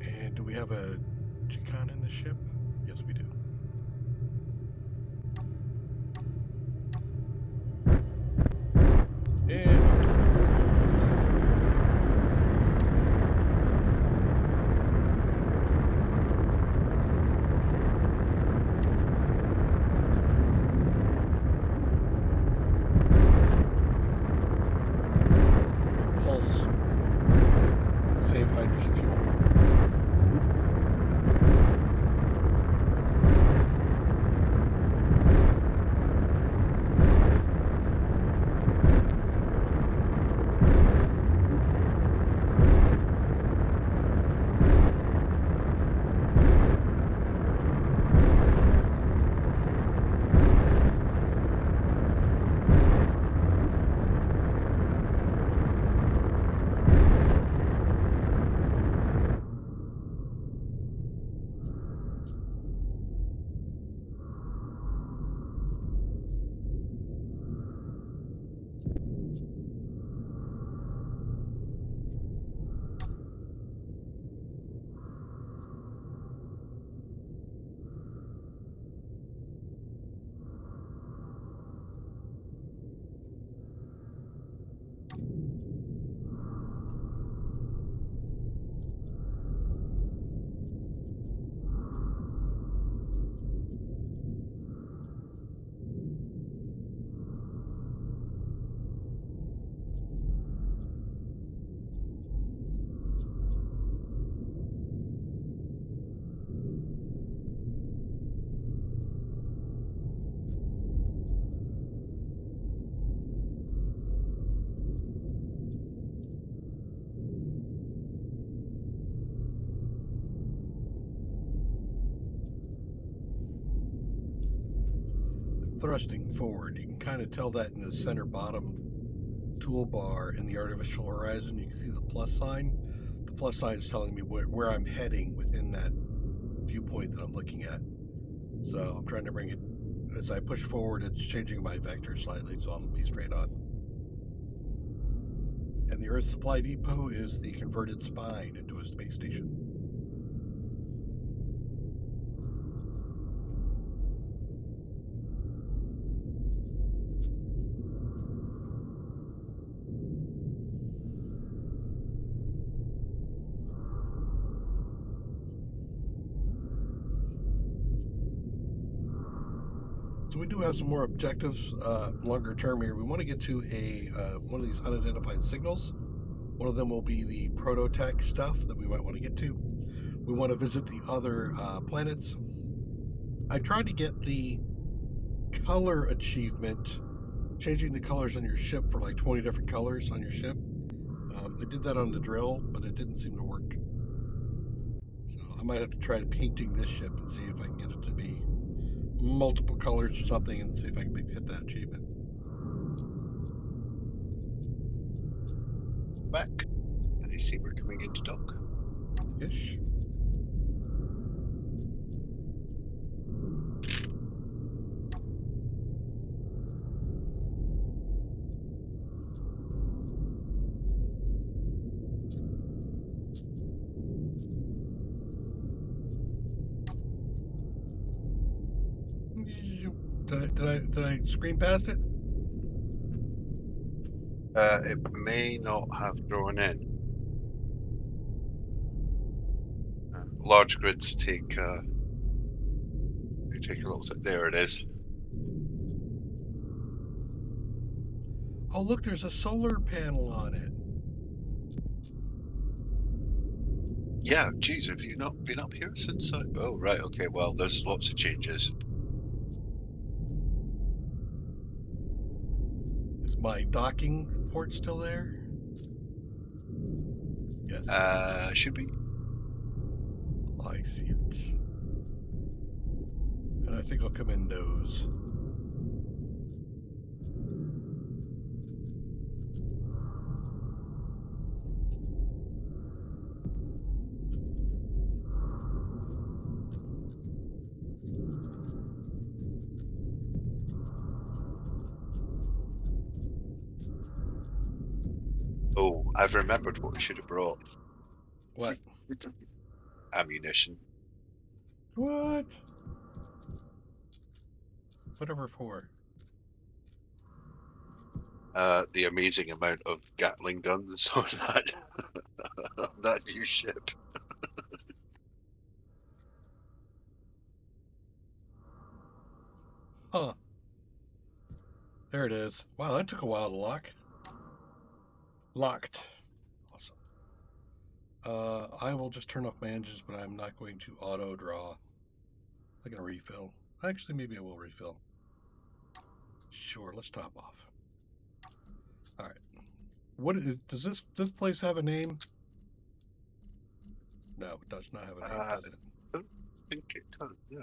And do we have a Chicon in the ship? Yes, we do. And pulse. Save hydrogen fuel. Thrusting forward. You can kind of tell that in the center bottom toolbar in the artificial horizon. You can see the plus sign. The plus sign is telling me where I'm heading within that viewpoint that I'm looking at. So I'm trying to bring it, as I push forward, it's changing my vector slightly, so I'll be straight on. And the Earth Supply Depot is the converted spine into a space station. So we do have some more objectives longer term here. We want to get to one of these unidentified signals. One of them will be the prototech stuff that we might want to get to. We want to visit the other planets. I tried to get the color achievement, changing the colors on your ship for like 20 different colors on your ship. I did that on the drill, but it didn't seem to work. So I might have to try painting this ship and see if I can get it to be multiple colors or something and see if I can hit that achievement. Back. I see we're coming into dock. Ish. Did I screen past it? It may not have drawn in. Large grids take a little bit. There it is. Oh, look, there's a solar panel on it. Yeah, geez, have you not been up here since? Oh, right, okay. Well, there's lots of changes. Is my docking port still there? Yes. Should be. I see it. And I think I'll come in nose. Oh, I've remembered what we should have brought. What? Ammunition. What? Whatever for? The amazing amount of Gatling guns on that new ship. Huh. There it is. Wow, that took a while to lock. Locked. Awesome. I will just turn off my engines, but I'm not going to auto draw. I'm going to refill. Actually, maybe I will refill. Sure, let's top off. All right. What is, does this place have a name? No, it does not have a name, does it? I don't think it does, yeah.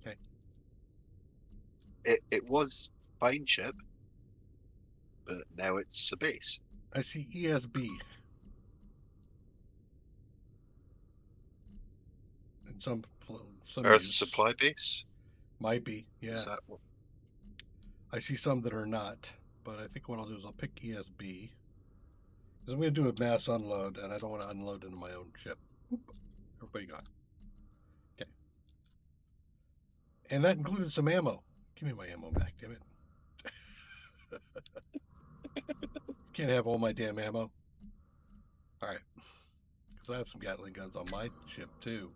Okay. It was fine ship, but now it's a base. I see ESB. And some Earth use. supply base? Might be, yeah. Is that what? I see some that are not, but I think what I'll do is I'll pick ESB. Because I'm going to do a mass unload, and I don't want to unload into my own ship. Oop, everybody gone. Okay. And that included some ammo. Give me my ammo back, damn it. Can't have all my damn ammo. Alright. Because I have some Gatling guns on my ship, too.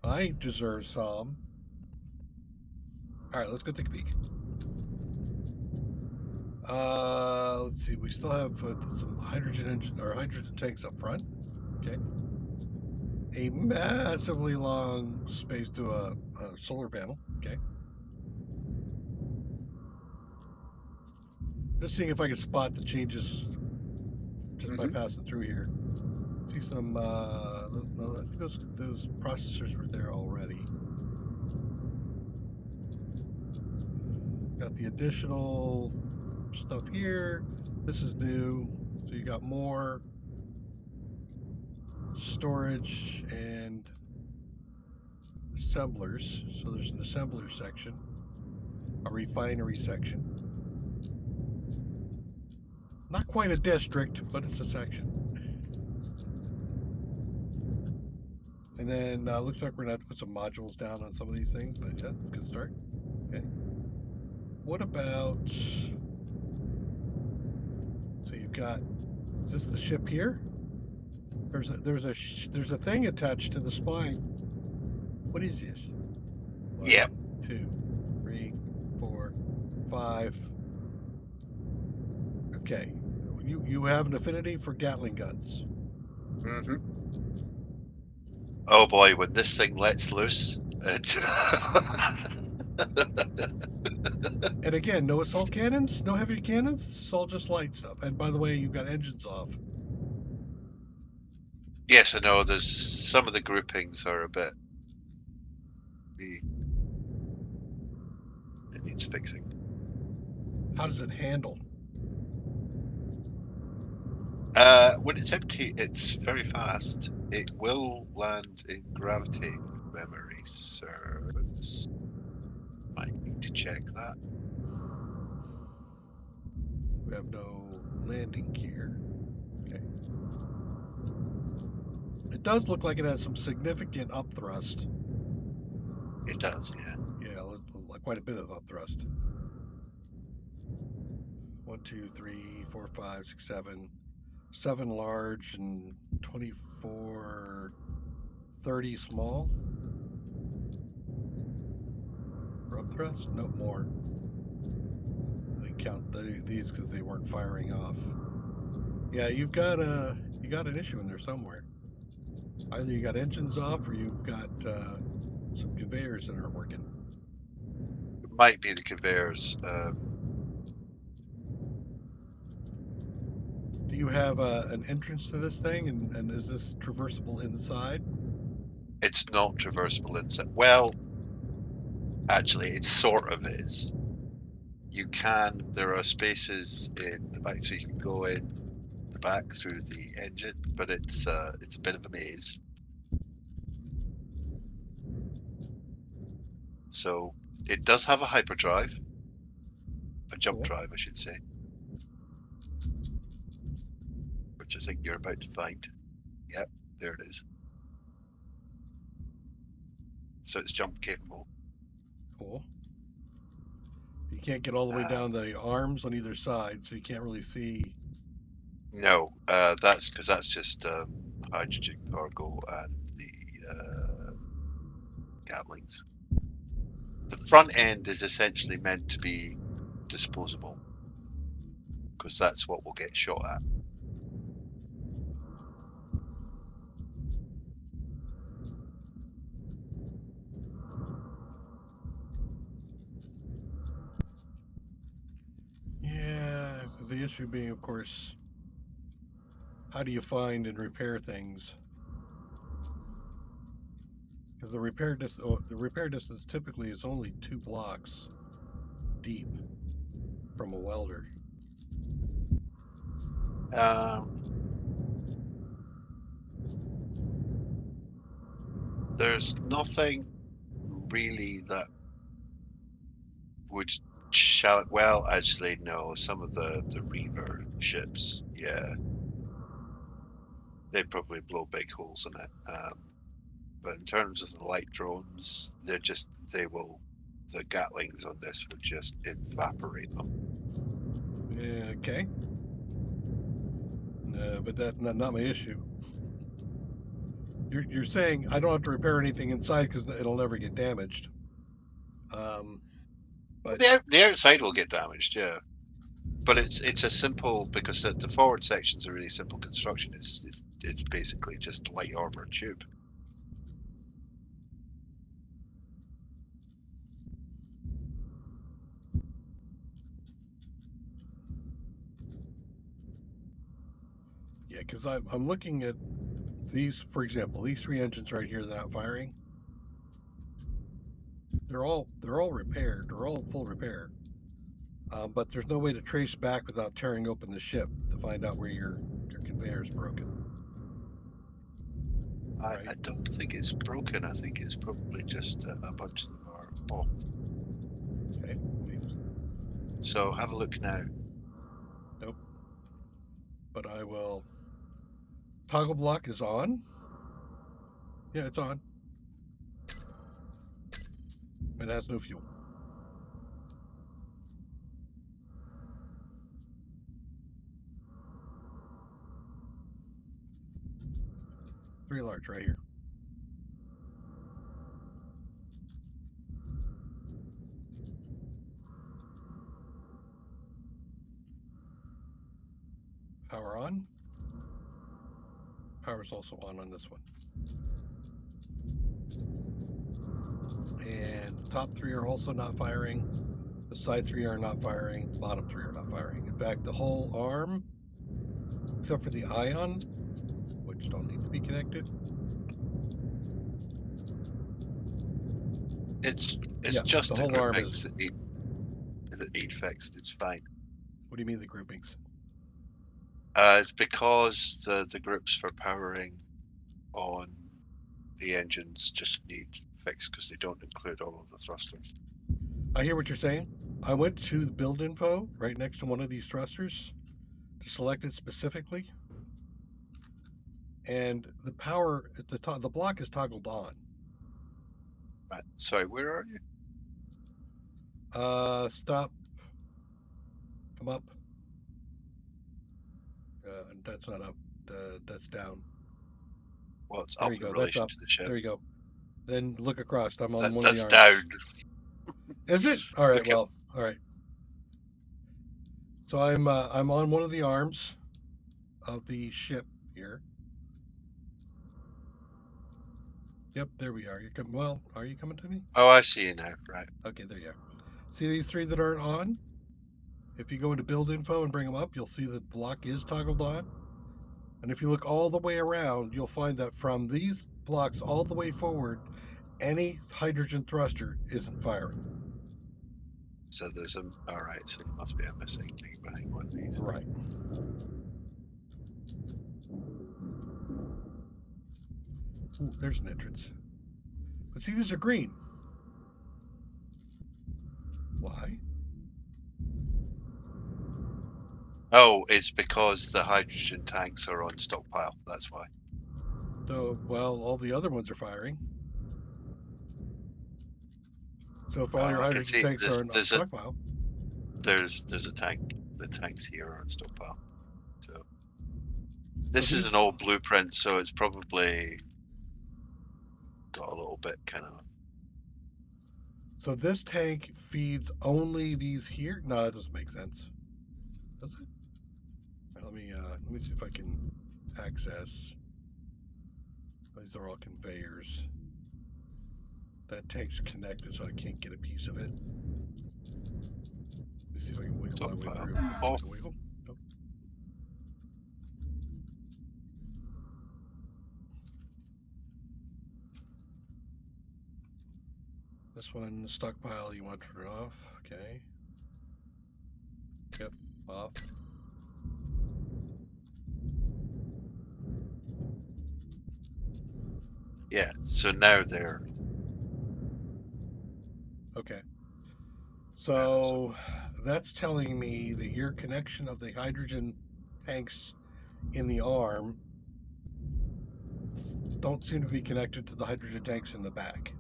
I deserve some. Alright, let's go take a peek. Let's see. We still have some hydrogen tanks up front. Okay. A massively long space to a solar panel. Okay. Just seeing if I can spot the changes just by passing through here. See some. I think those processors were there already. Got the additional stuff here. This is new. So you got more storage and assemblers. So there's an assembler section, a refinery section. Not quite a district, but it's a section. And then looks like we're gonna have to put some modules down on some of these things, but yeah, that's a good start. Okay. What about? So you've got. Is this the ship here? There's a thing attached to the spine. What is this? One, yep. 2, 3, 4, 5. Okay. You have an affinity for Gatling guns. Mm-hmm. Oh boy, when this thing lets loose, it... And again, no assault cannons, no heavy cannons. It's all just light stuff. And by the way, you've got engines off. Yes, I know. There's some of the groupings are a bit. It needs fixing. How does it handle? When it's empty, it's very fast. It will land in gravity, if memory serves. Might need to check that. We have no landing gear. Okay. It does look like it has some significant upthrust. It does, yeah. Yeah, quite a bit of upthrust. 1, 2, 3, 4, 5, 6, 7. 7 large and 24, 30 small. For up thrust? No more. I didn't count these because they weren't firing off. Yeah, you got an issue in there somewhere. Either you got engines off or you've got some conveyors that aren't working. It might be the conveyors. Do you have an entrance to this thing, and is this traversable inside? It's not traversable inside. Well, actually, it sort of is. You can. There are spaces in the back, so you can go in the back through the engine, but it's a bit of a maze. So it does have a hyperdrive, a jump Cool. drive, I should say, which I think you're about to find. Yep, there it is. So it's jump capable. Cool. You can't get all the way down the arms on either side, so you can't really see. No, that's because that's just hydrogen cargo and the Gatlings. The front end is essentially meant to be disposable because that's what we'll get shot at. Yeah, the issue being, of course, how do you find and repair things? Because the repair distance typically is only 2 blocks deep from a welder. There's nothing really that would shout. Well, actually, no. Some of the Reaver ships, yeah, they'd probably blow big holes in it. But in terms of the light drones, the Gatlings on this would just evaporate them. Okay. But that's not my issue. You're saying I don't have to repair anything inside because it'll never get damaged. But The outside will get damaged, yeah. But it's a simple, because the forward section's a really simple construction. It's basically just light armor tube. yeah, because I'm looking at these, for example, these 3 engines right here that are not firing. They're all repaired. They're all full repair. But there's no way to trace back without tearing open the ship to find out where your conveyor's broken. I don't think it's broken. I think it's probably just a bunch of them are off. Okay. So have a look now. Nope. But I will. Toggle block is on. Yeah, it's on. It has no fuel. Three large right here. Power on. Power's also on this one. And the top 3 are also not firing. The side 3 are not firing. The bottom 3 are not firing. In fact, the whole arm, except for the ion, which don't need to be connected. It's Yeah, just the the whole arm groupings is. that need fixed. It's fine. What do you mean the groupings? It's because the groups for powering on the engines just need fixed because they don't include all of the thrusters. I hear what you're saying. I went to the build info right next to one of these thrusters to select it specifically. And the power at the top, the block is toggled on. Right. Sorry, where are you? Stop. Come up. that's not up. That's down. Well, it's There up you go. in That's relation up. to the ship. There you go. Then look across. I'm on one of the That's arms. down. Is it? All right. Okay. Well. All right. So I'm on one of the arms of the ship here. Yep. There we are. You're coming. Well, are you coming to me? Oh, I see you now. Right. Okay. There you are. See these three that aren't on? If you go into build info and bring them up, you'll see that the block is toggled on. And if you look all the way around, you'll find that from these blocks all the way forward, any hydrogen thruster isn't firing. So there's a. All right. So there must be a missing thing behind one of these. Right. Ooh, there's an entrance. But see, these are green. Why? Oh, it's because the hydrogen tanks are on stockpile. That's why. So, well, all the other ones are firing. So if all your I can hydrogen see tanks are on stockpile. There's a tank. The tanks here are on stockpile. So this So is an old blueprint, so it's probably got a little bit kind of. So this tank feeds only these here? No, that doesn't make sense. Does it? All right, let me see if I can access. These are all conveyors. That tank's connected, so I can't get a piece of it. Let me see if I can wiggle my way through. Oh. Wiggle? Nope. This one, stockpile, you want to turn it off. Okay. Yep, off. Yeah, so now they're. Okay. So that's telling me that your connection of the hydrogen tanks in the arm don't seem to be connected to the hydrogen tanks in the back.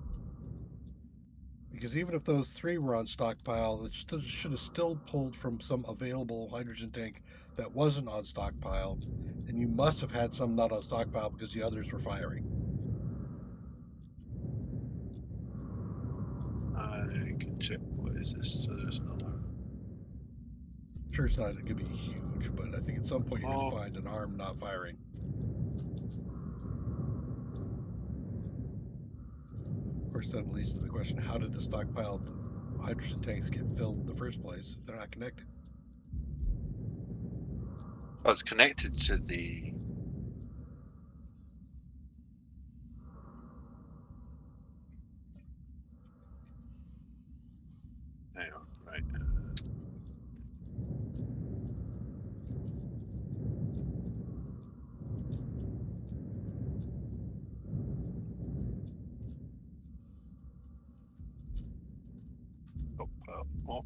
Because even if those three were on stockpile, it should have still pulled from some available hydrogen tank that wasn't on stockpile, and you must have had some not on stockpile because the others were firing. I can check. What is this? So there's another. Sure, it's not going to be huge, but I think at some point you're going to find an arm not firing. Of course, then leads to the question: how did the stockpiled hydrogen tanks get filled in the first place if they're not connected? Well, it's connected to the. Hang on, right. Oh.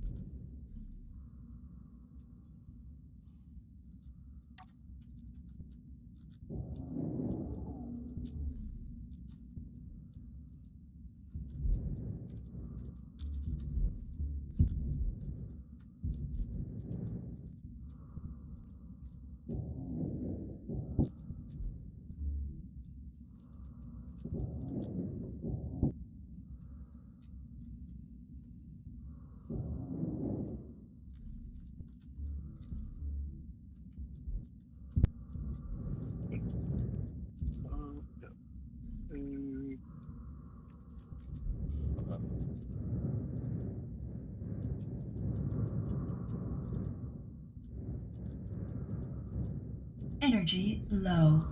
Energy low.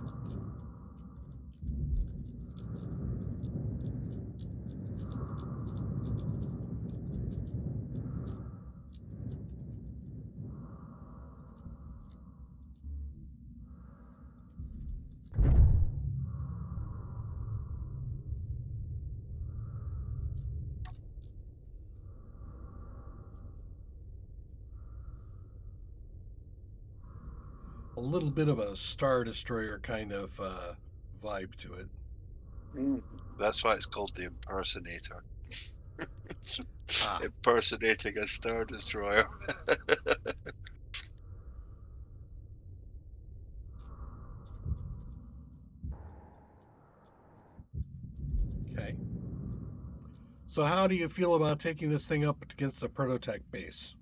A little bit of a Star Destroyer kind of vibe to it. That's why it's called the impersonator. It's impersonating a Star Destroyer. So how do you feel about taking this thing up against the prototype base?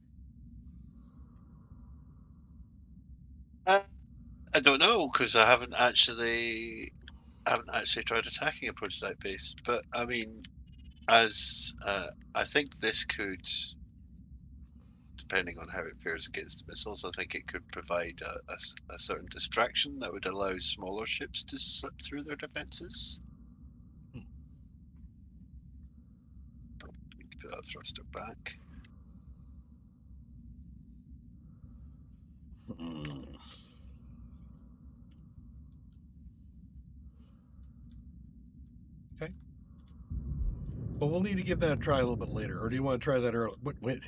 I don't know, because I haven't actually tried attacking a prototype base. But I mean, as I think this could, depending on how it fares against missiles, I think it could provide a certain distraction that would allow smaller ships to slip through their defenses. Need to put that thruster back. Okay. But we'll need to give that a try a little bit later. Or do you want to try that early? Wait.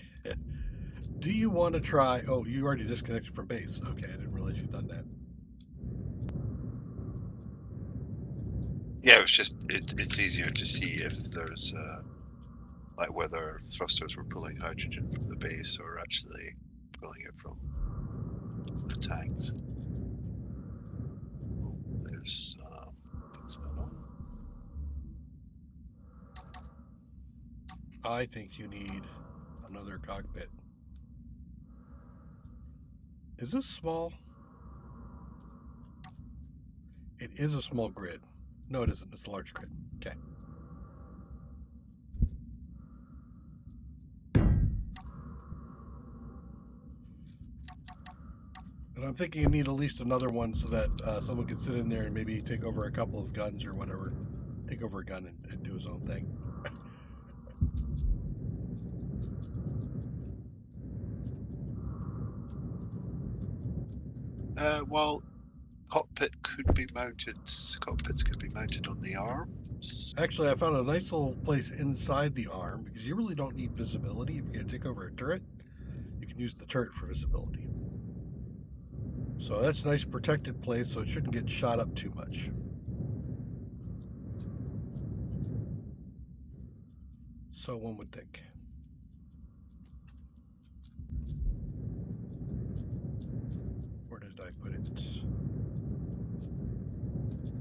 Do you want to try? Oh, you already disconnected from base. Okay, I didn't realize you'd done that. Yeah, it's easier to see if there's like whether thrusters were pulling hydrogen from the base or actually pulling it from the tanks. Oh, there's things going on. I think you need another cockpit. Is this small? It is a small grid. No, it isn't. It's a large grid. Okay. And I'm thinking you need at least another one so that someone can sit in there and maybe take over a couple of guns or whatever. Take over a gun and do his own thing. Well, cockpits could be mounted on the arms. Actually, I found a nice little place inside the arm because you really don't need visibility. If you're going to take over a turret, you can use the turret for visibility. So that's a nice protected place, so it shouldn't get shot up too much. So one would think. Where did I put it?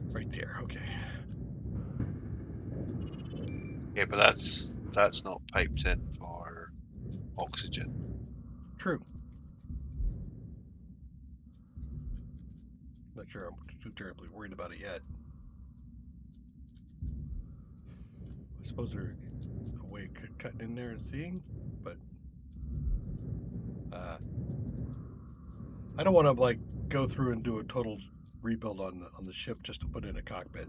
Right there. Okay. Yeah, but that's not piped in for oxygen. True. Not sure I'm too terribly worried about it yet. I suppose there's a way of cutting in there and seeing, but I don't want to like go through and do a total rebuild on the ship just to put in a cockpit.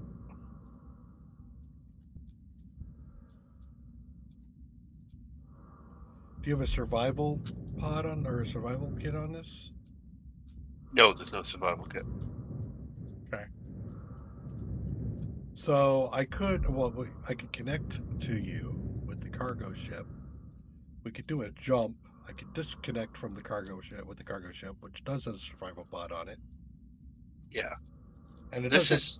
Do you have a survival pod on or a survival kit on this? No, there's no survival kit. Okay. So I could connect to you with the cargo ship. We could do a jump. I could disconnect from the cargo ship with the cargo ship, which does have a survival pod on it. Yeah. And it This is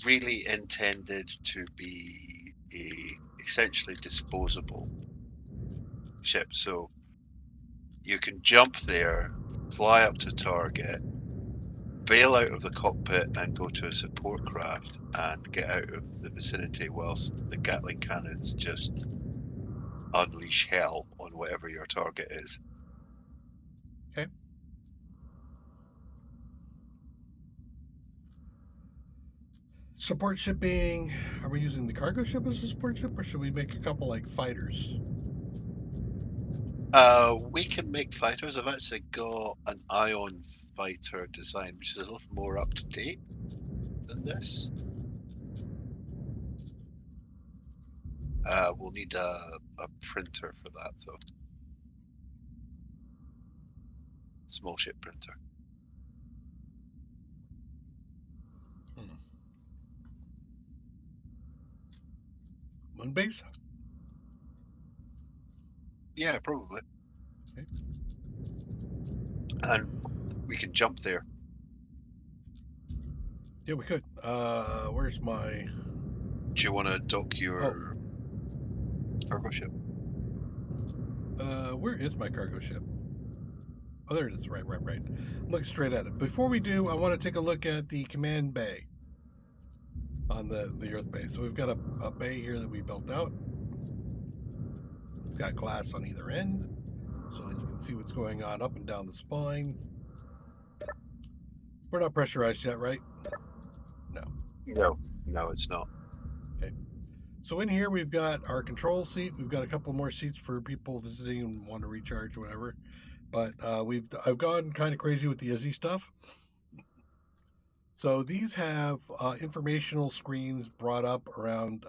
really intended to be a essentially disposable ship. So you can jump there, fly up to target, bail out of the cockpit and go to a support craft and get out of the vicinity whilst the Gatling cannons just unleash hell on whatever your target is. Okay. Support ship being, are we using the cargo ship as a support ship, or should we make a couple like fighters? We can make fighters. I've actually got an ion fighter design, which is a little more up to date than this. We'll need a printer for that, though. Small ship printer. Moon base? Yeah, probably. Okay. And we can jump there. Yeah, we could. Where's my... Do you want to dock your cargo ship? Where is my cargo ship? Oh, there it is. Right. I'm looking straight at it. Before we do, I want to take a look at the command bay on the Earth base. So we've got a bay here that we built out. It's got glass on either end, so that you can see what's going on up and down the spine. We're not pressurized yet, right? No. No, it's not. Okay. So in here we've got our control seat. We've got a couple more seats for people visiting and want to recharge or whatever. But I've gone kind of crazy with the Izzy stuff. So these have informational screens brought up around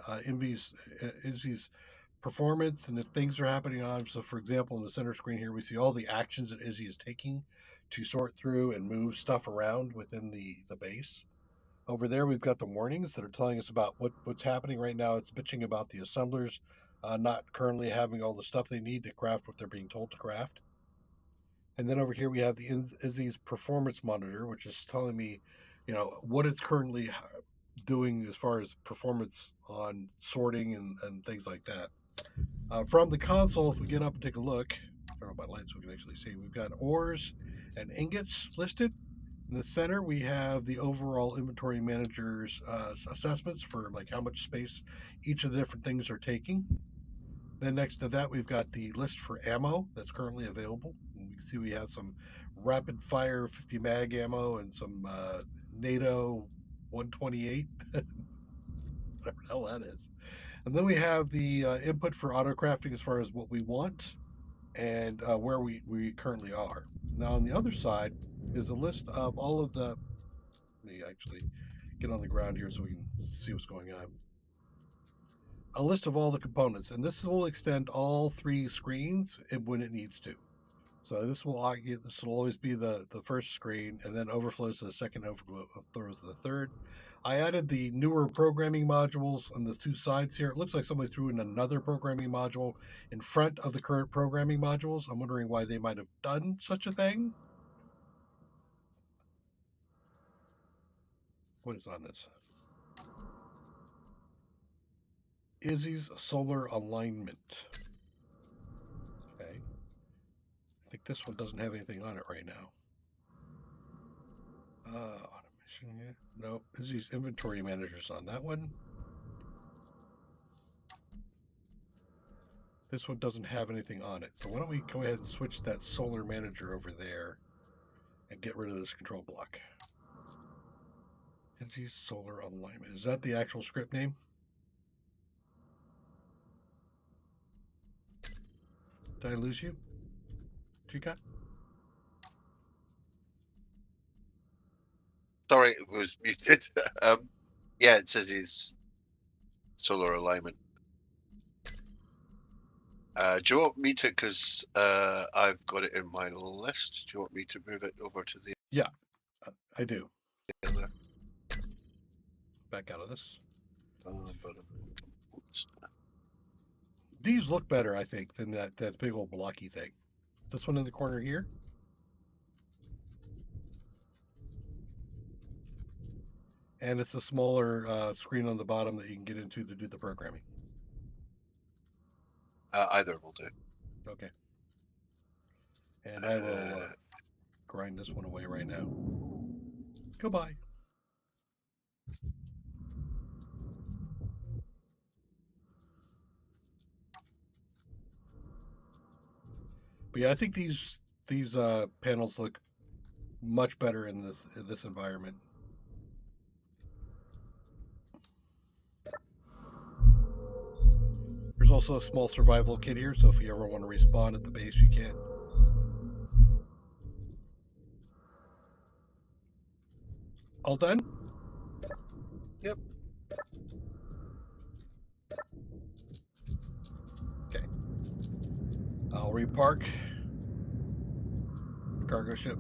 Izzy's performance and if things are happening on. So for example, in the center screen here, we see all the actions that Izzy is taking to sort through and move stuff around within the base. Over there, we've got the warnings that are telling us about what's happening right now. It's bitching about the assemblers not currently having all the stuff they need to craft what they're being told to craft. And then over here, we have the Izzy's performance monitor, which is telling me, what it's currently doing as far as performance on sorting and things like that. From the console, if we get up and take a look, turn on my light so we can actually see, we've got ores and ingots listed. In the center, we have the overall inventory manager's assessments for like how much space each of the different things are taking. Then next to that, we've got the list for ammo that's currently available. And we can see we have some rapid fire 50 mag ammo and some NATO 128, whatever the hell that is. And then we have the input for auto crafting as far as what we want and where we currently are. Now on the other side is a list of all of the. Let me actually get on the ground here so we can see what's going on. A list of all the components, and this will extend all three screens when it needs to. So this will always be the first screen, and then overflows to the second, overflows to the third. I added the newer programming modules on the two sides here. It looks like somebody threw in another programming module in front of the current programming modules. I'm wondering why they might have done such a thing. What is on this? Izzy's solar alignment. Okay. I think this one doesn't have anything on it right now. Automation here. No, Izzy's inventory manager's on that one. This one doesn't have anything on it. So why don't we go ahead and switch that solar manager over there and get rid of this control block. Izzy's solar alignment. Is that the actual script name? Did I lose you, Chica? Sorry, it was muted. Yeah, it says it's solar alignment. Do you want me to, because I've got it in my list, do you want me to move it over to the Yeah, I do. other? Back out of this. But, These look better, I think, than that big old blocky thing. This one in the corner here. And it's a smaller screen on the bottom that you can get into to do the programming. either will do. Okay. And I will grind this one away right now. Goodbye. But yeah, I think these panels look much better in this environment. There's also a small survival kit here, so if you ever want to respawn at the base, you can. All done? Yep. Okay. I'll repark the cargo ship.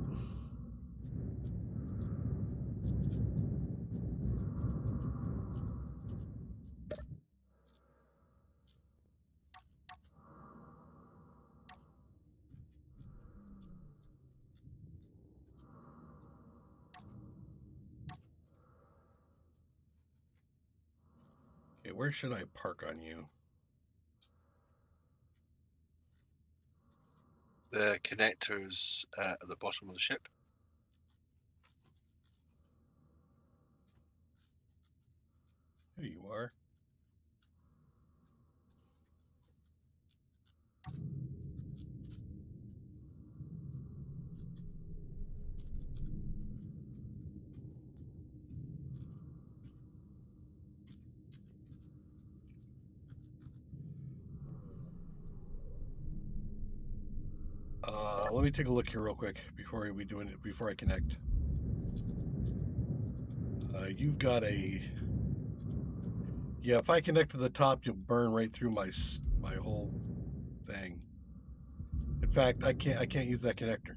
Okay, where should I park on you? The connectors at the bottom of the ship. Here you are. let me take a look here real quick before we do it. Before I connect. You've got a. Yeah, if I connect to the top, you'll burn right through my whole thing. In fact, I can't use that connector.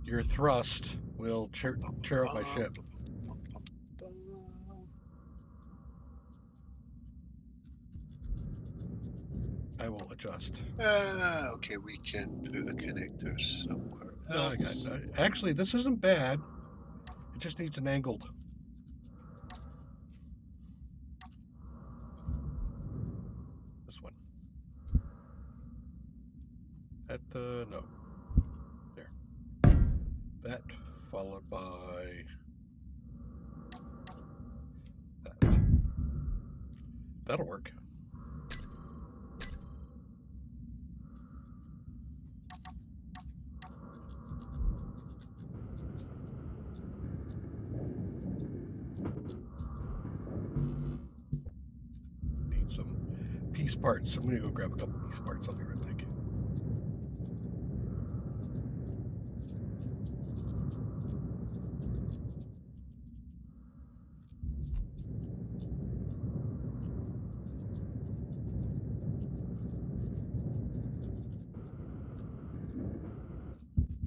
Your thrust will tear up my ship. I will adjust. Okay, we can put a connector somewhere No, I got. else. Actually, this isn't bad. It just needs an angled. This one. At the no. There. That followed by that. That'll work. Need some piece parts. I'm gonna go grab a couple piece parts. I'll be right back.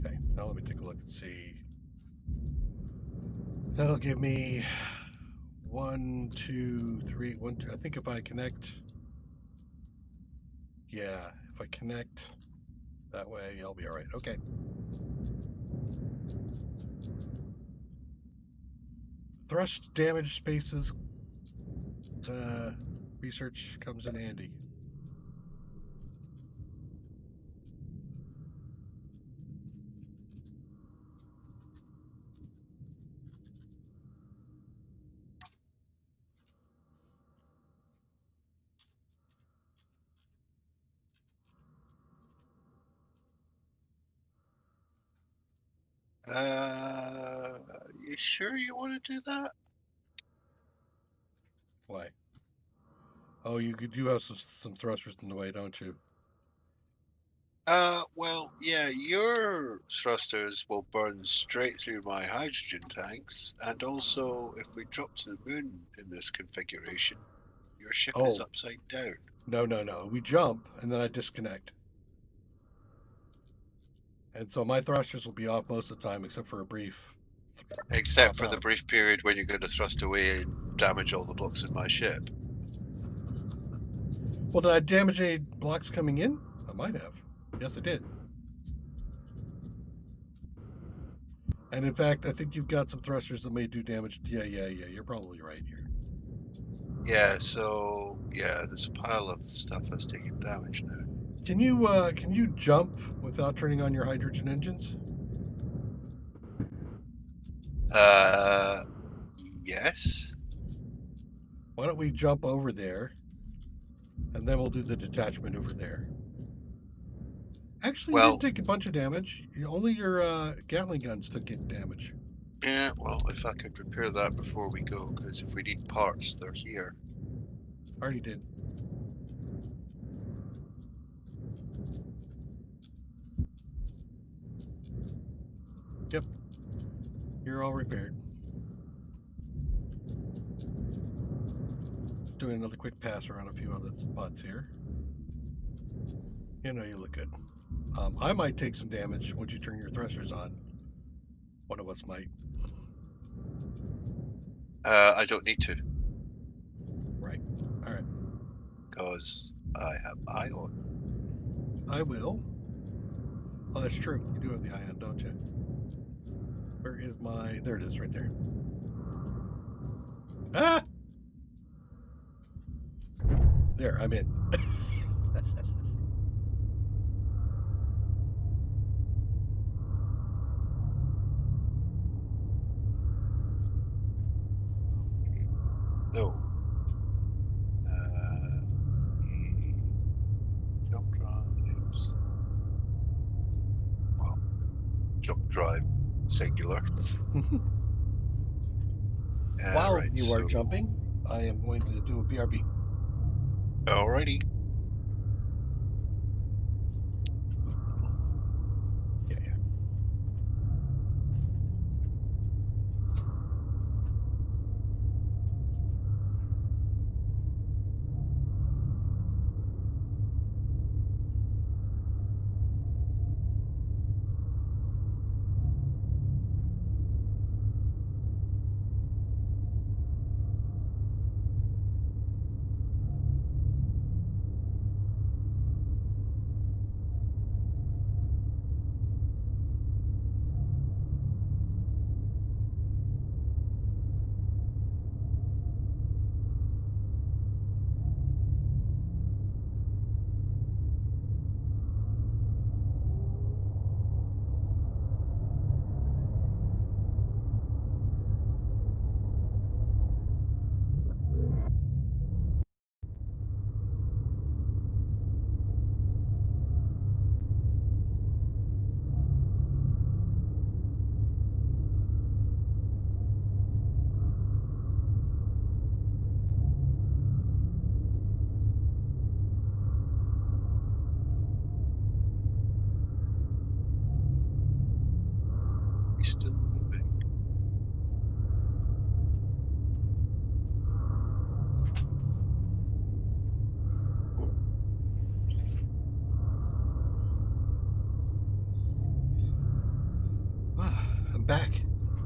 Okay, now let me take a look and see. That'll give me 1, 2, 3, 1, 2. I think if I connect, yeah, if I connect that way, I'll be all right. Okay. Thrust damage spaces research comes in handy. You sure you want to do that? Why? Oh, you do have some thrusters in the way, don't you? Well, yeah, your thrusters will burn straight through my hydrogen tanks, and also, if we drop to the moon in this configuration, your ship is Oh, upside down. no. We jump and then I disconnect. And so my thrusters will be off most of the time, except for a brief Except pop for the out. brief period when you're going to thrust away and damage all the blocks in my ship. Well, did I damage any blocks coming in? I might have. Yes, I did. And in fact, I think you've got some thrusters that may do damage. Yeah. You're probably right here. Yeah, so, yeah, there's a pile of stuff that's taking damage now. Can you jump without turning on your hydrogen engines? Yes. Why don't we jump over there, and then we'll do the detachment over there. Actually, you Well, didn't take a bunch of damage. Only your Gatling guns took damage. yeah, well, if I could repair that before we go, because if we need parts, they're here. Already did. Yep. You're all repaired. Doing another quick pass around a few other spots here. You know, you look good. I might take some damage once you turn your thrusters on. One of us might. I don't need to. Right. All right. Because I have ion. I will. Oh, that's true. You do have the ion, don't you? Where is my... There it is, right there. Ah! There, I'm in. No. Jump drive is... Well, jump drive, singular. While Right, you are so... jumping, I am going to do a BRB. Alrighty.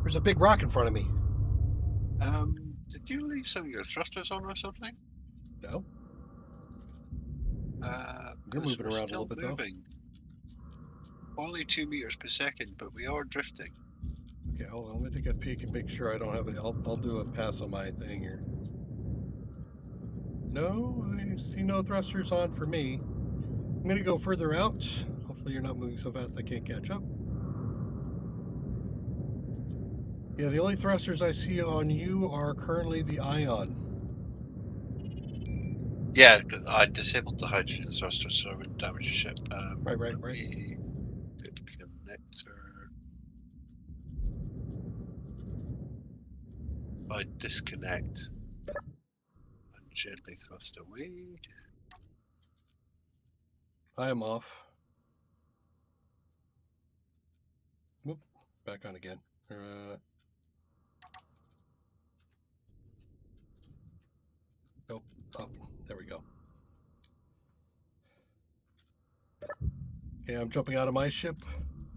There's a big rock in front of me. Did you leave some of your thrusters on or something? No? You're Because moving we're around a still little bit, moving. Only 2 meters per second, but we are drifting. though. Okay, hold on. Let me take a peek and make sure I don't have it. I'll do a pass on my thing here. No, I see no thrusters on for me. I'm going to go further out. Hopefully you're not moving so fast I can't catch up. Yeah, the only thrusters I see on you are currently the ion. Yeah, 'cause I disabled the hydrogen thrusters so I wouldn't damage the ship. Right. Let me put connector. I disconnect and gently thrust away. I am off. Whoop, back on again. Nope. Oh, there we go. Okay, I'm jumping out of my ship.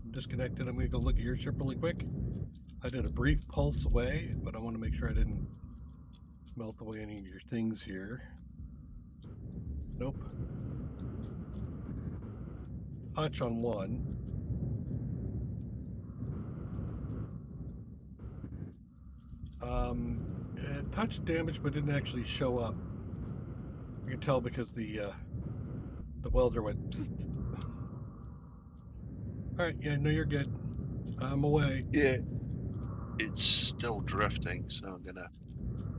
I'm disconnected. I'm going to go look at your ship really quick. I did a brief pulse away, but I want to make sure I didn't melt away any of your things here. Nope. Touch on one. It touched damage, but didn't actually show up. I can tell because the welder went. Psst. All right, yeah, no, you're good. I'm away. Yeah. It's still drifting, so I'm gonna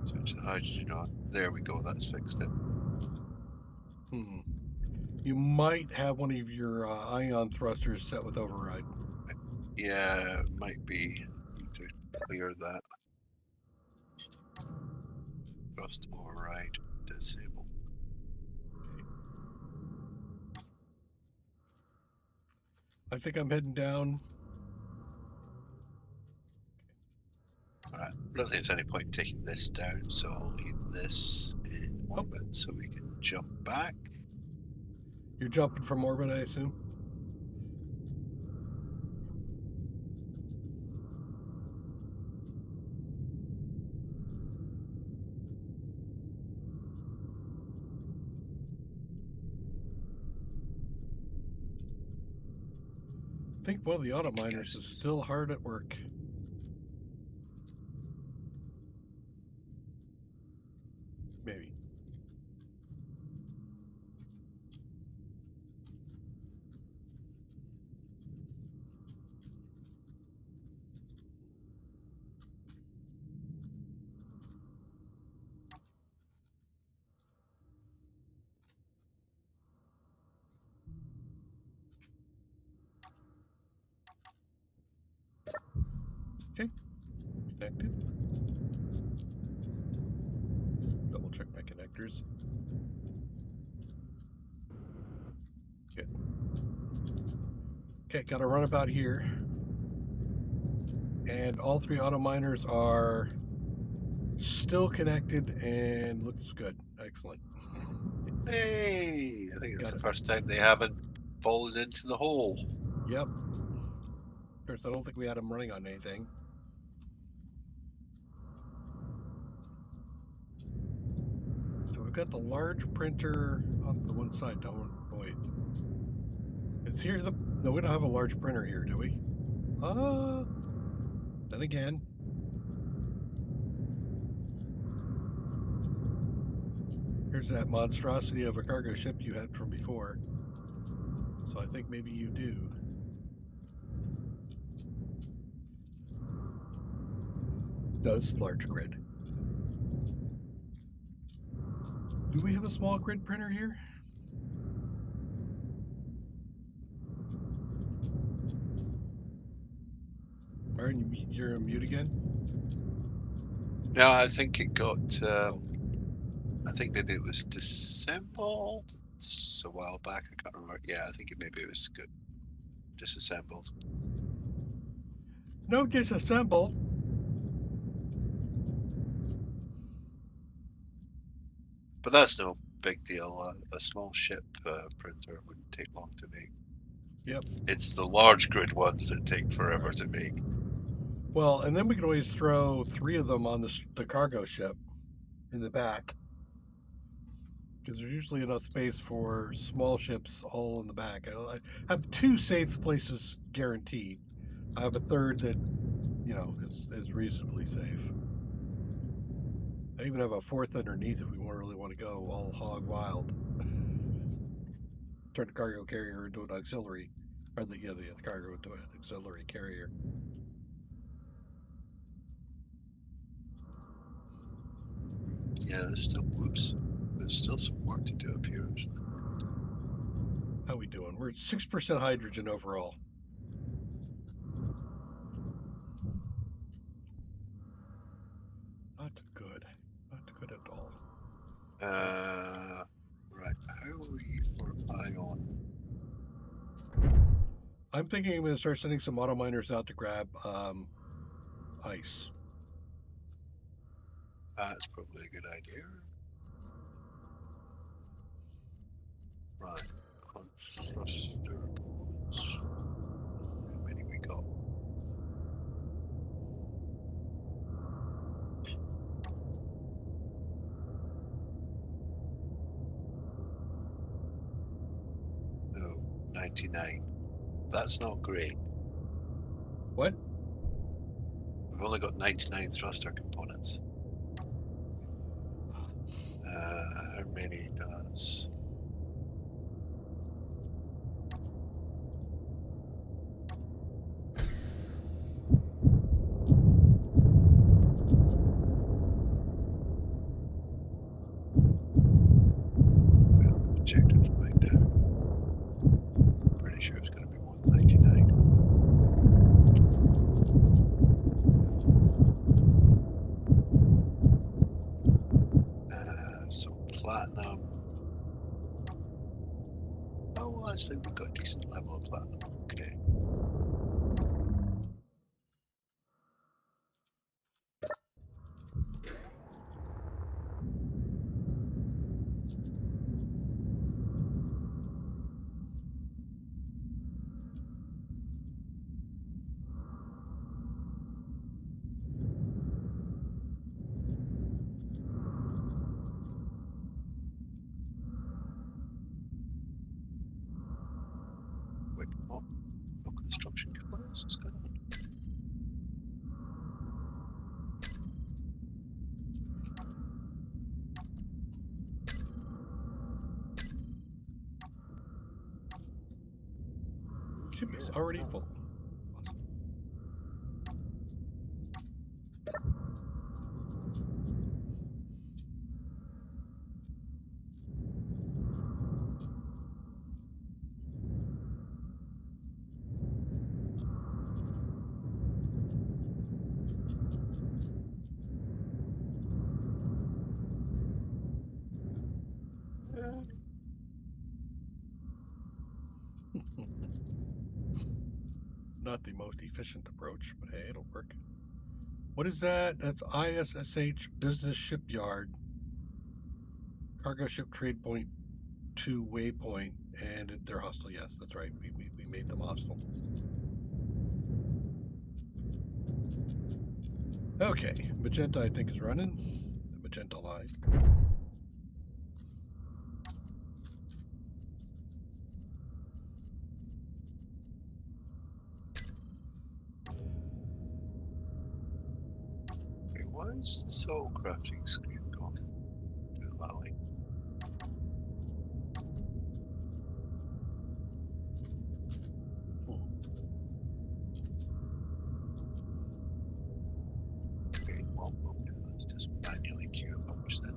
switch the hydrogen on. There we go, that's fixed it. You might have one of your ion thrusters set with override. Yeah, it might be. Need to clear that. Thrust override disabled. I think I'm heading down. Alright, I don't think there's any point in taking this down, so I'll leave this in orbit so we can jump back. You're jumping from orbit, I assume? I think one of the auto miners is still hard at work. Maybe. Okay. Connected. Double check my connectors. Good. Okay, got a runabout here. And all three auto miners are still connected and looks good. Excellent. Hey! I think it's Got the it. first time they haven't fallen into the hole. Yep. Of course, I don't think we had them running on anything. So we've got the large printer off the one side. Don't wait. It's here. No, we don't have a large printer here, do we? Then again. Here's that monstrosity of a cargo ship you had from before. So I think maybe you do. Does large grid. Do we have a small grid printer here? Byron, you're on mute again? No, I think it got. I think maybe it was disassembled. It's a while back. I can't remember. Yeah, I think maybe it was good. Disassembled. No, disassembled. But that's no big deal. A small ship printer wouldn't take long to make. Yep. It's the large grid ones that take forever to make. Well, and then we can always throw 3 of them on the cargo ship in the back, because there's usually enough space for small ships all in the back. I have 2 safe places guaranteed. I have a third that, you know, is reasonably safe. I even have a 4th underneath if we really want to go all hog wild. Turn the cargo carrier into an auxiliary, or the cargo into an auxiliary carrier. Yeah, there's still some work to do up here. How we doing? We're at 6% hydrogen overall. Not good. Not good at all. Right. How are we for ion? I'm thinking I'm going to start sending some auto miners out to grab ice. That's probably a good idea. Right. On thruster components. How many we got? Oh, 99. That's not great. What? We've only got 99 thruster components. How many does... Check it right now. Pretty sure it's going to be 199. So platinum. Oh, actually, we've got a decent level of platinum. Okay. Wait, what? No construction components? What's going on? Ship is already full. Not the most efficient approach, but hey, it'll work. What is that? That's ISSH Business Shipyard. Cargo ship trade point 2 waypoint, and they're hostile. Yes, that's right. We made them hostile. Okay, magenta I think is running. The magenta line. Okay, why is the soul crafting screen gone? Do it that way. Okay, well, let's just manually queue a bunch then.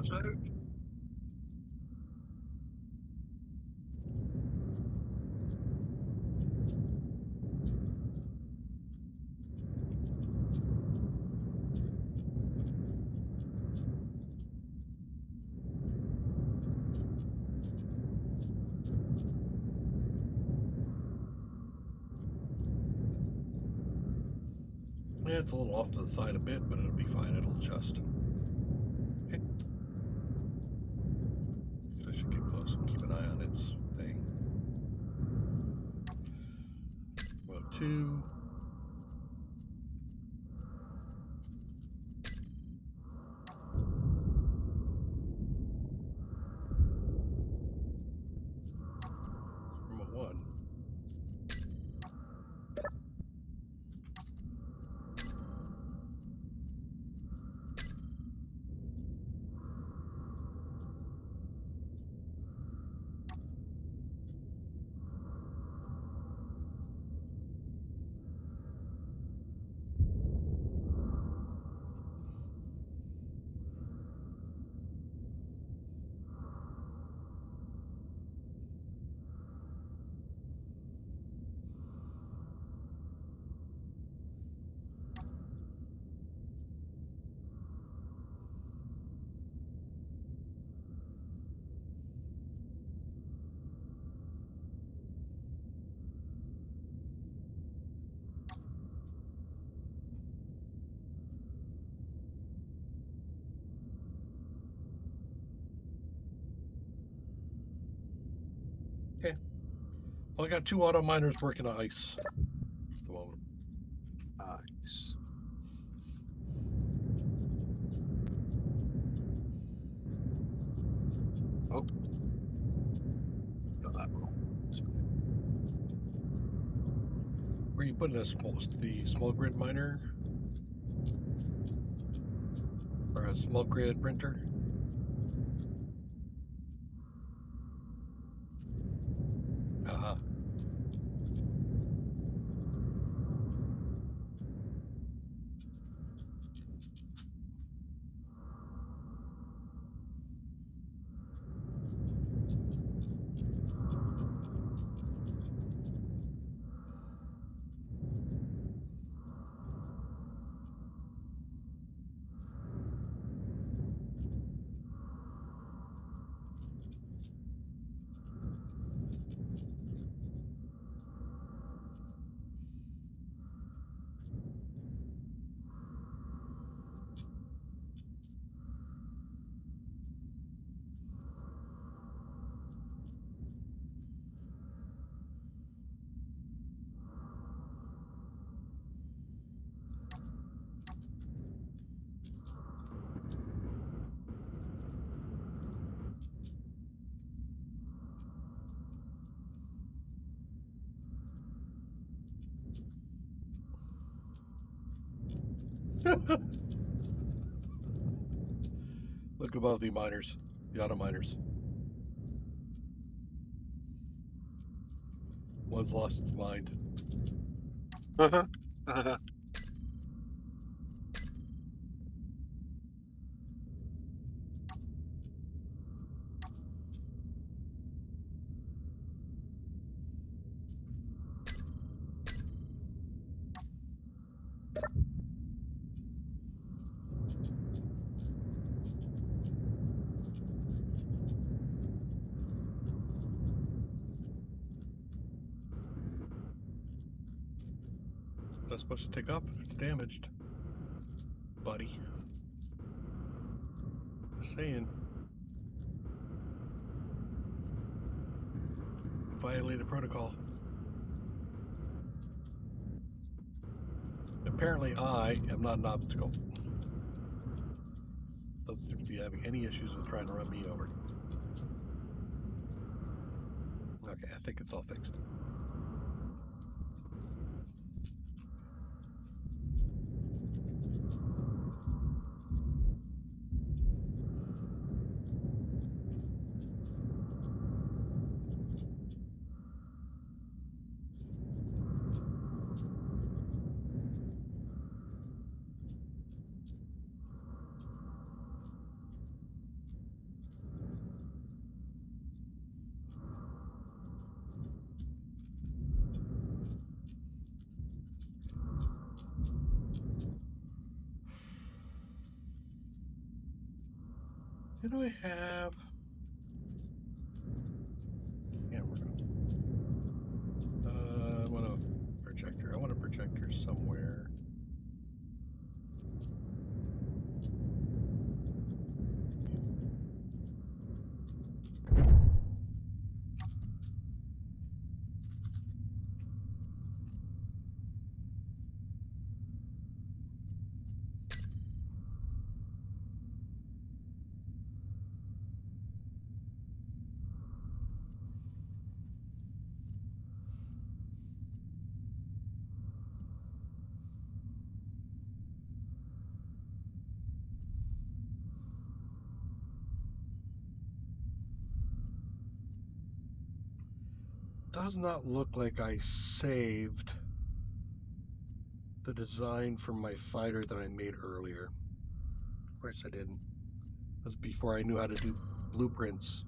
comes out. Yeah, it's a little off to the side a bit, but it'll be fine. It'll adjust. Okay. So I should get close and keep an eye on its thing. Row 2. Row 1. Okay. Well, I got 2 auto miners working on ice at the moment. Nice. Oh. Got that wrong. Where are you putting the small grid miner? Or a small grid printer? Aha. Look above the miners, the auto miners. One's lost its mind. That's supposed to take off if it's damaged, buddy. Just saying. You violated protocol. Apparently I am not an obstacle. Doesn't seem to be having any issues with trying to run me over. Okay, I think it's all fixed. Did I have camera? I want a projector. I want a projector somewhere. Does not look like I saved the design from my fighter that I made earlier. Of course I didn't. That's before I knew how to do blueprints.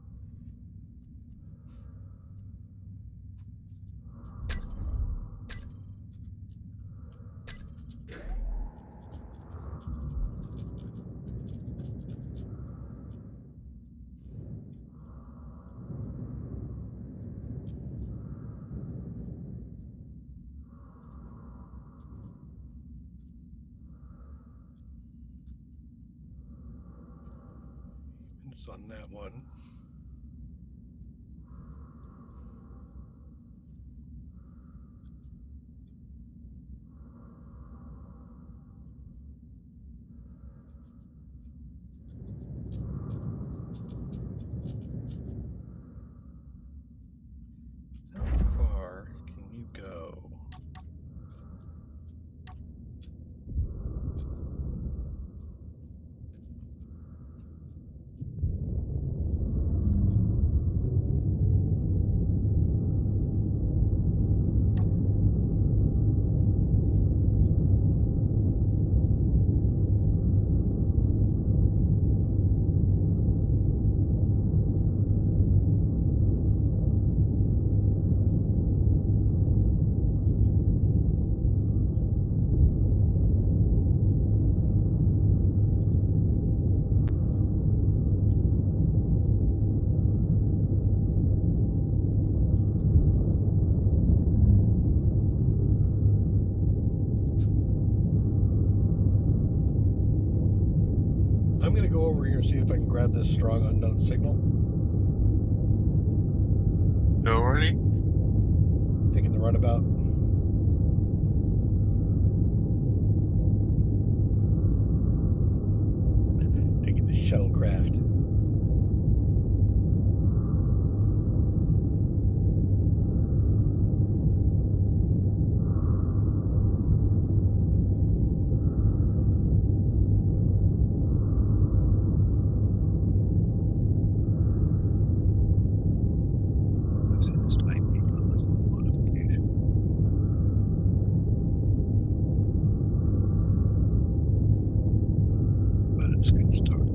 It's on that one. How far can you go? I'm going to go over here and see if I can grab this strong unknown signal. Already? Taking the runabout. Taking the shuttlecraft. So this might be a little modification. But it's a good start.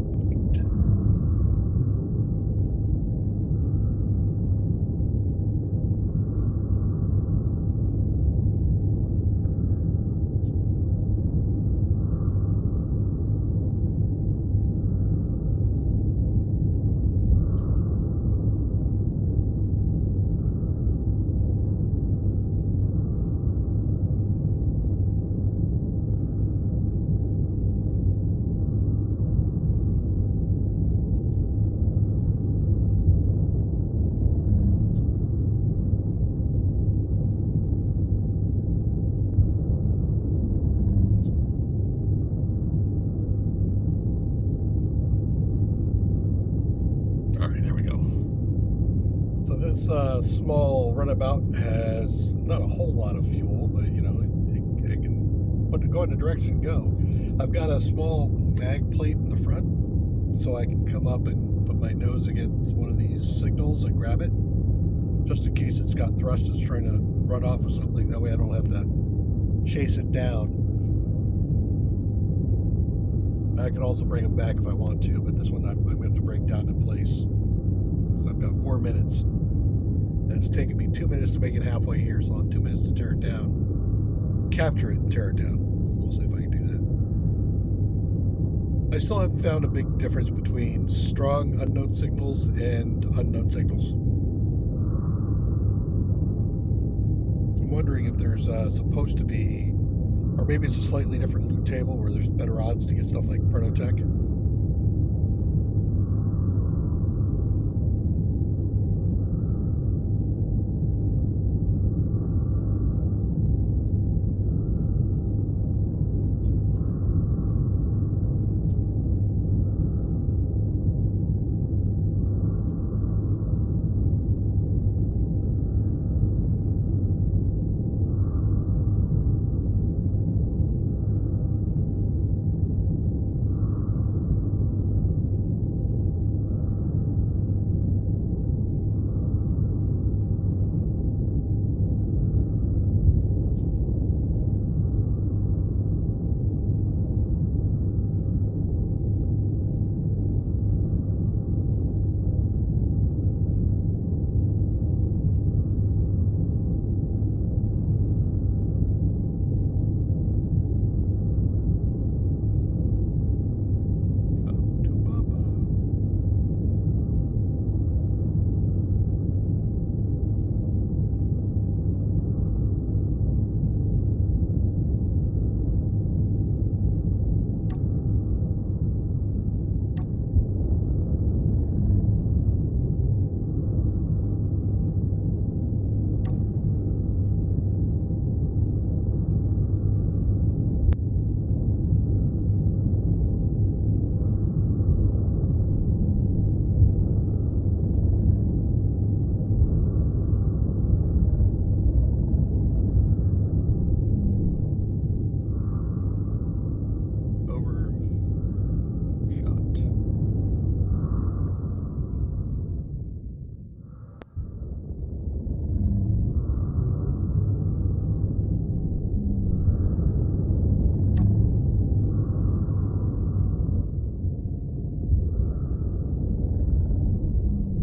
Small runabout has not a whole lot of fuel, but you know, it can go in the direction go. I've got a small mag plate in the front, so I can come up and put my nose against one of these signals and grab it, just in case it's got thrusters trying to run off of something. That way I don't have to chase it down. I can also bring them back if I want to, but this one I'm going to have to bring down in place because I've got 4 minutes. And it's taken me 2 minutes to make it halfway here, so I'll have 2 minutes to tear it down. Capture it and tear it down. We'll see if I can do that. I still haven't found a big difference between strong unknown signals and unknown signals. I'm wondering if there's supposed to be, or maybe it's a slightly different loot table where there's better odds to get stuff like prototech.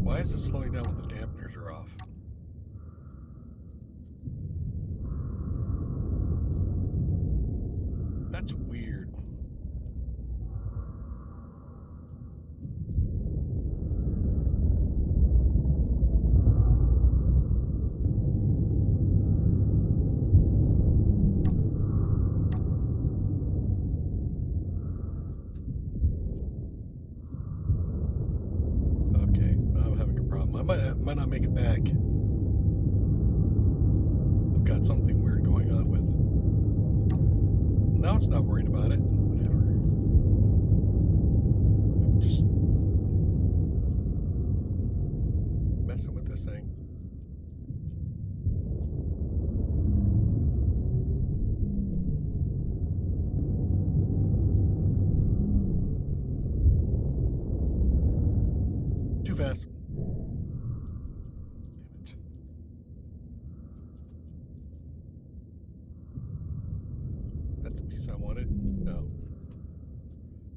Why is it slowing down when the dampeners are off? That's weird. Okay, now I'm having a problem. I might not make it back. I've got something weird going on with. Now it's not worried about it. Whatever. I'm just messing with this thing. Too fast. Damn it. That's the piece I wanted? No.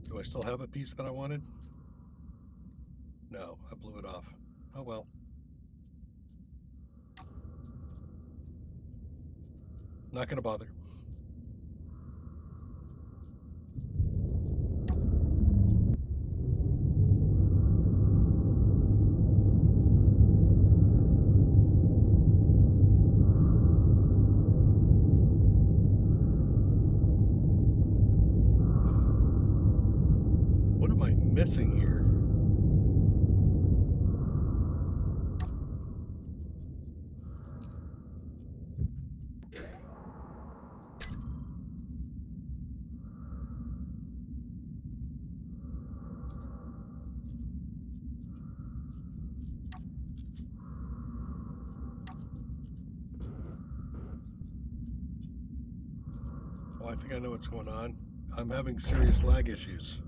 Do I still have a piece that I wanted? No, I blew it off. Oh well. Not gonna bother. What am I missing here? Oh, I think I know what's going on. I'm having serious lag issues.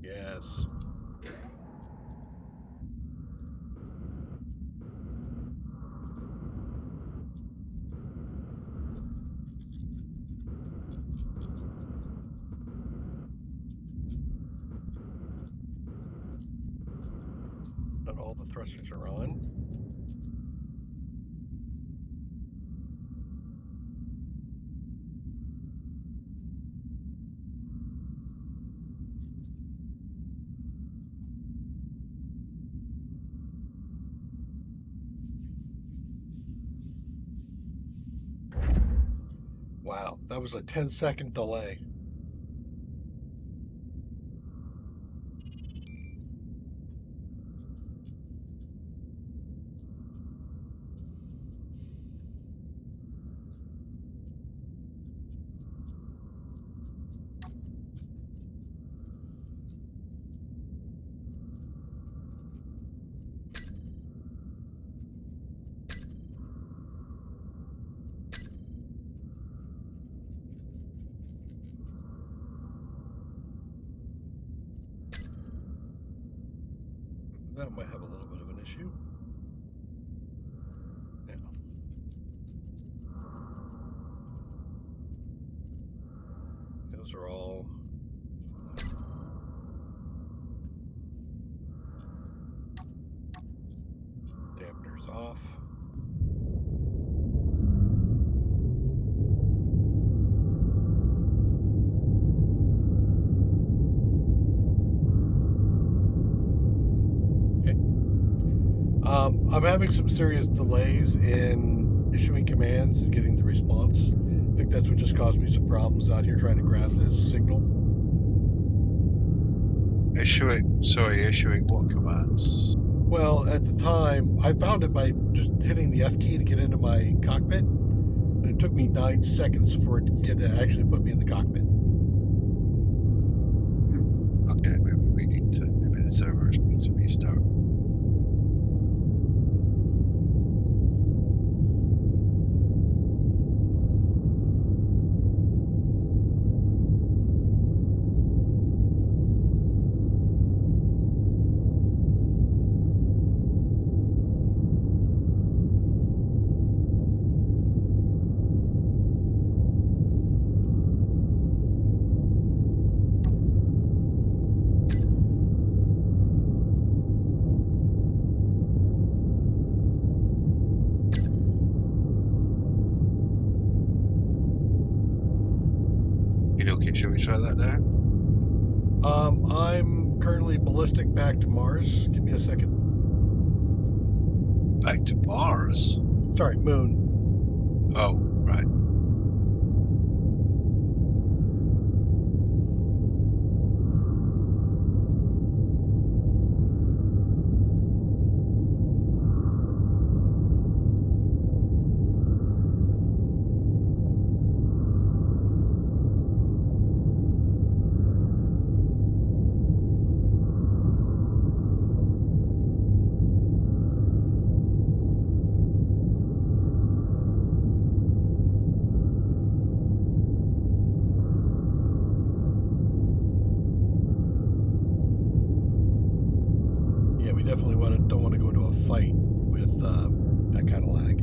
Yes. Not all the thrusters are on. was a 10-second delay. That might have a little bit of an issue. Yeah. Those are all dampeners off. I'm having some serious delays in issuing commands and getting the response. I think that's what just caused me some problems out here trying to grab this signal. Issuing what commands? Well, at the time, I found it by just hitting the F key to get into my cockpit, and it took me 9 seconds for it to actually put me in the cockpit. Okay, maybe the server needs to restart. Okay, shall we try that now? I'm currently ballistic back to Mars. Give me a second. Back to Mars? Sorry, Moon. Oh, right. Yeah, we definitely don't want to go into a fight with that kind of lag.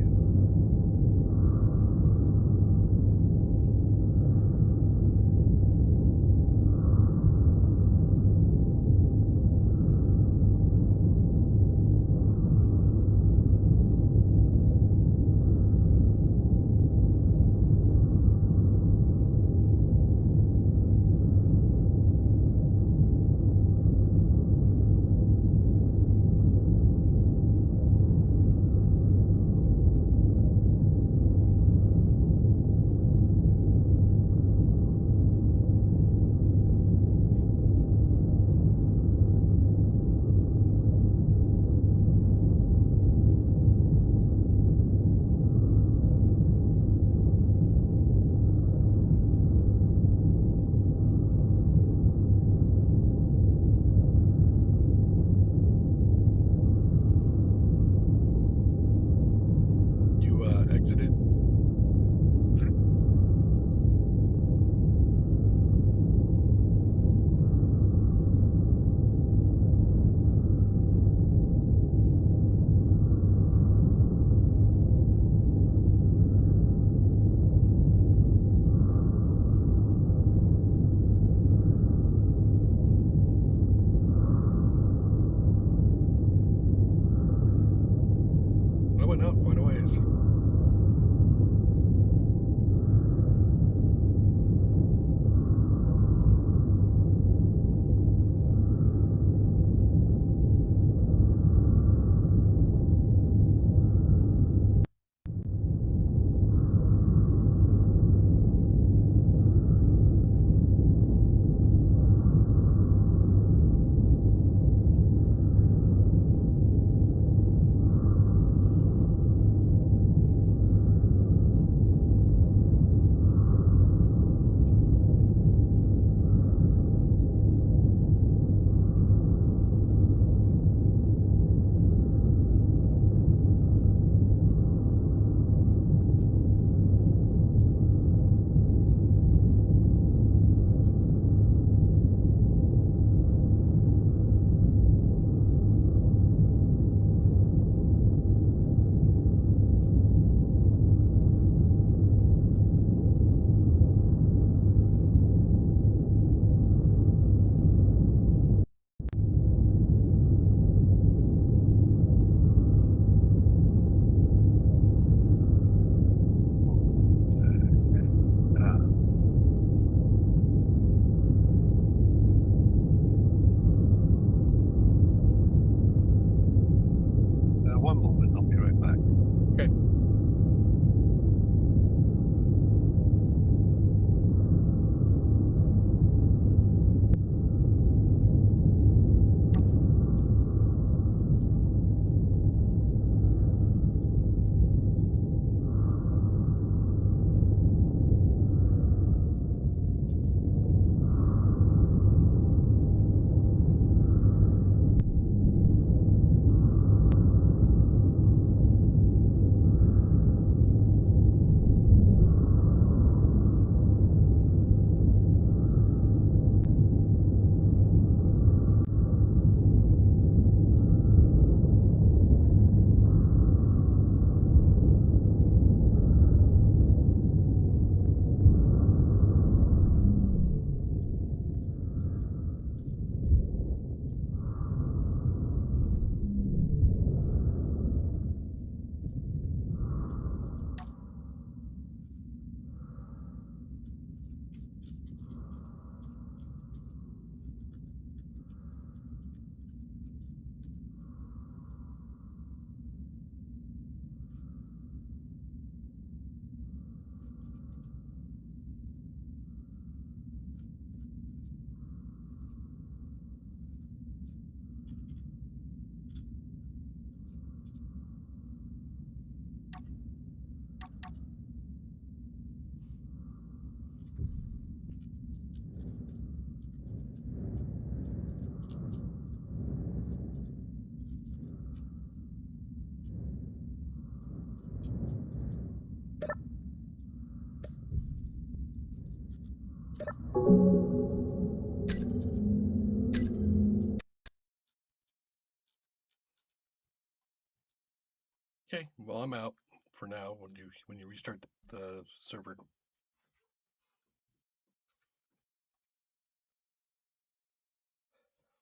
Okay, well, I'm out for now when you restart the server.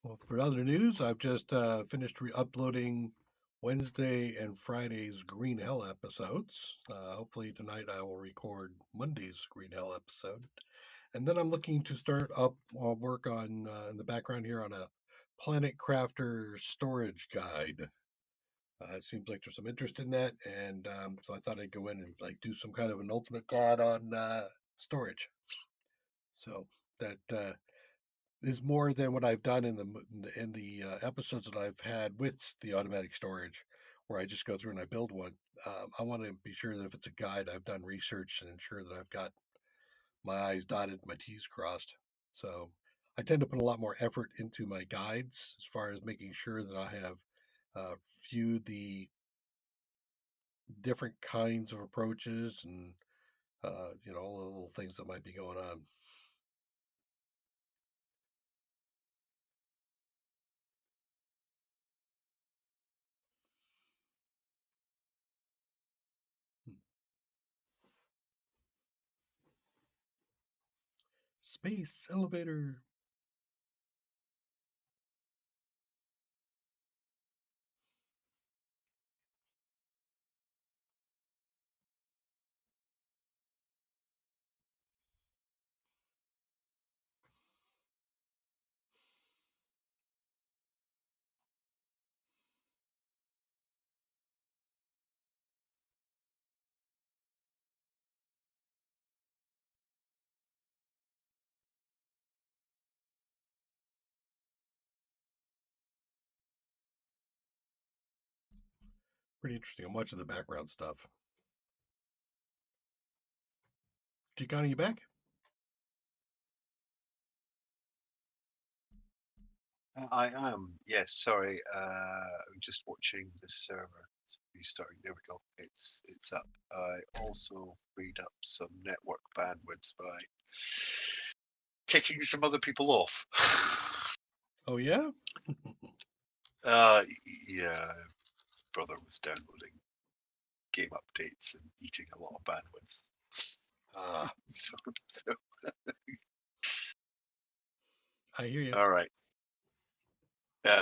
Well, for other news, I've just finished uploading Wednesday and Friday's Green Hell episodes. Hopefully tonight I will record Monday's Green Hell episode. And then I'm looking to start up work on in the background here on a Planet Crafter storage guide. It seems like there's some interest in that, and so I thought I'd go in and like do some kind of an ultimate guide on storage. So that is more than what I've done in the episodes that I've had with the automatic storage, where I just go through and I build one. I want to be sure that if it's a guide, I've done research and ensure that I've got my I's dotted, my T's crossed. So I tend to put a lot more effort into my guides as far as making sure that I have viewed the different kinds of approaches and all the little things that might be going on. Space elevator. Pretty interesting. I'm watching the background stuff. Chicana, you back? I am. Yes, sorry. I'm just watching the server. It's restarting. There we go. It's up. I also freed up some network bandwidth by kicking some other people off. Oh yeah. Yeah. Brother was downloading game updates and eating a lot of bandwidth. Ah, So, I hear you. all right. Where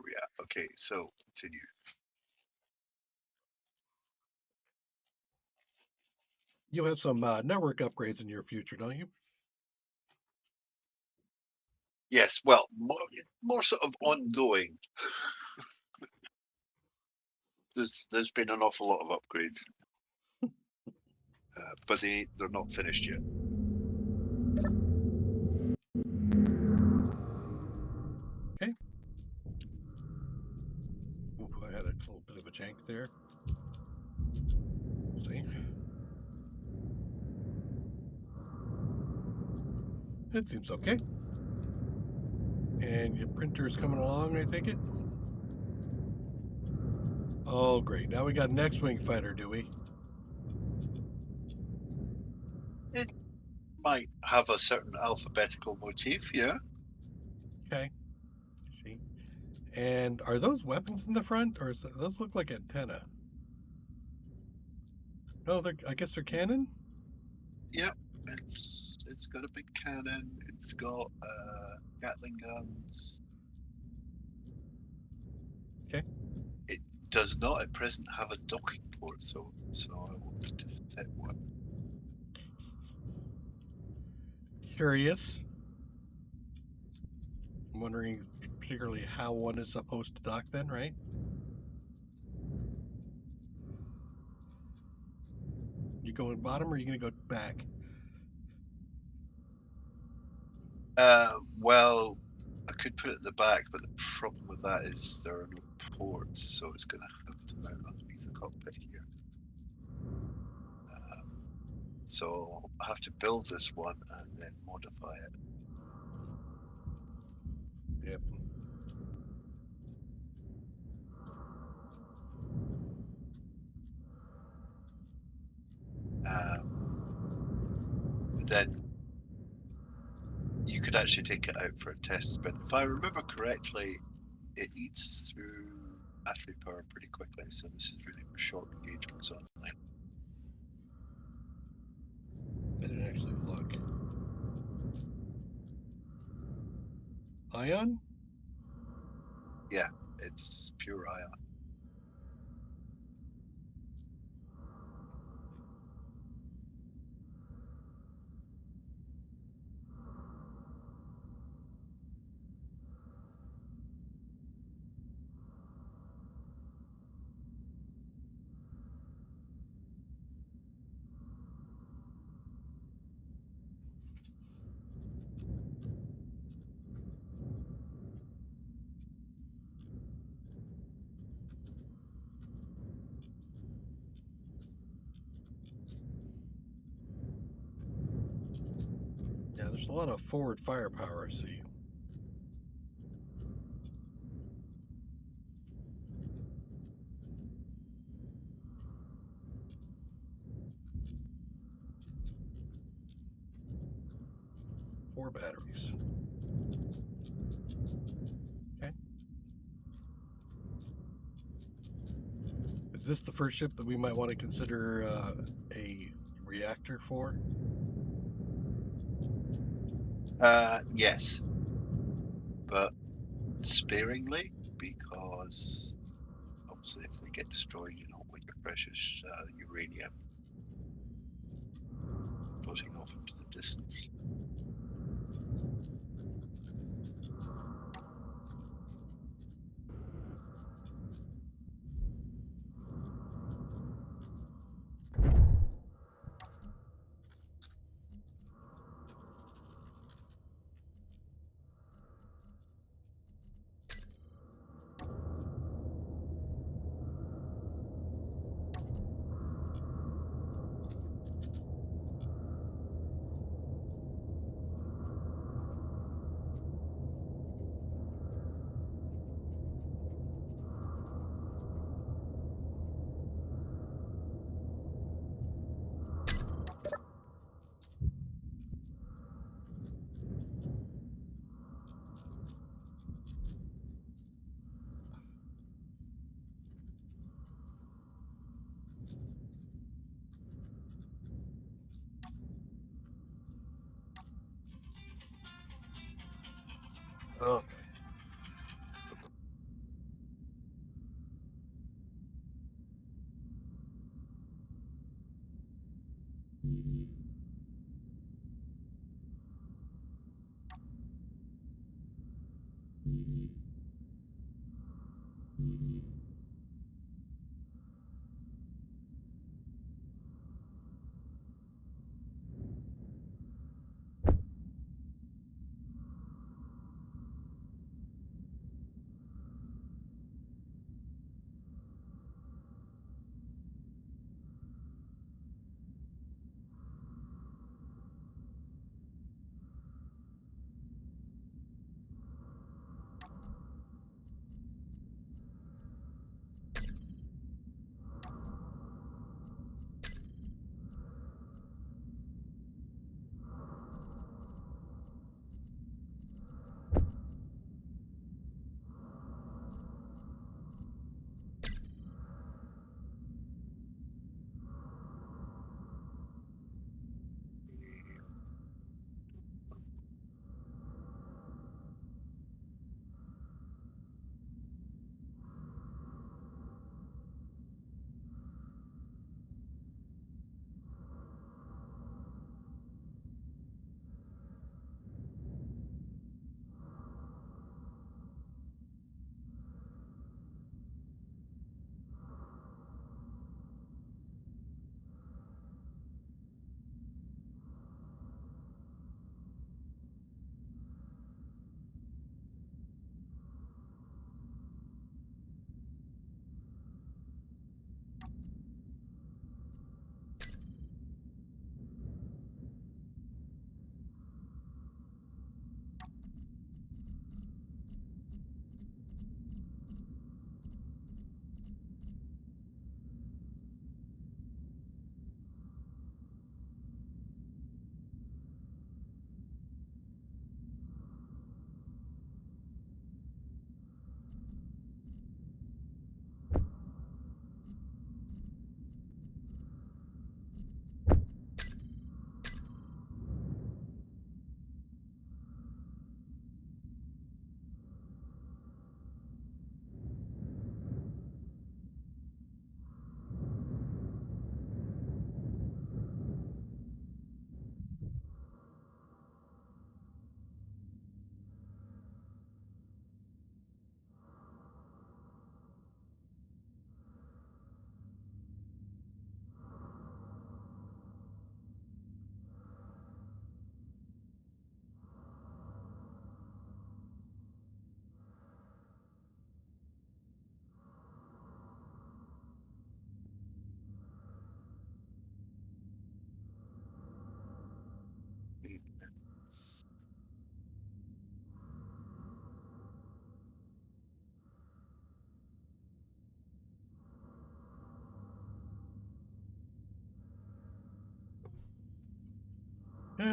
we at? Okay, so continue. You have some network upgrades in your future, don't you? Yes, well, more sort of ongoing. There's been an awful lot of upgrades, but they're not finished yet. Okay. Ooh, I had a little bit of a jank there. See? It seems okay. And your printer's coming along, I take it? Oh, great. Now we got an X-Wing fighter, do we? It might have a certain alphabetical motif, yeah. Okay. I see. And are those weapons in the front, or those look like antenna? No, I guess they're cannon. Yeah, it's got a big cannon. It's got Gatling guns. Okay. It does not at present have a docking port, so I will need to fit one. Curious. I'm wondering particularly how one is supposed to dock then, right? You going bottom or are you going to go back? Well, I could put it at the back, but the problem with that is there are no ports, so it's going to have to mount underneath the cockpit here. So I have to build this one and then modify it. Yep. Then you could actually take it out for a test. But if I remember correctly, it eats through battery power pretty quickly, so this is really for short engagements only. I didn't actually look. Ion? Yeah, it's pure ion. Yeah, there's a lot of forward firepower, I see. Four batteries. Okay. Is this the first ship that we might want to consider a reactor for? Yes, but sparingly, because obviously if they get destroyed, you don't want your precious uranium floating off into the distance. Oh,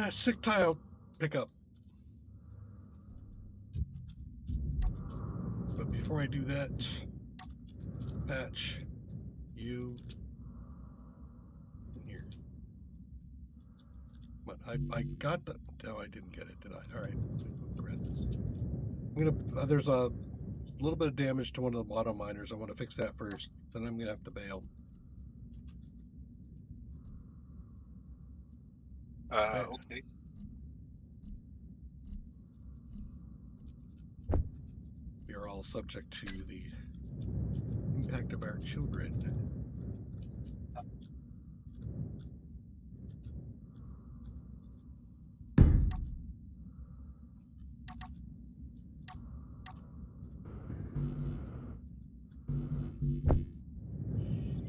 Sick tile pickup. But before I do that, patch you in here. But I got the. Oh, I didn't get it, did I? All right, grab this. I'm gonna. There's a little bit of damage to one of the auto miners. I want to fix that first. Then I'm gonna have to bail. Okay. We are all subject to the impact of our children.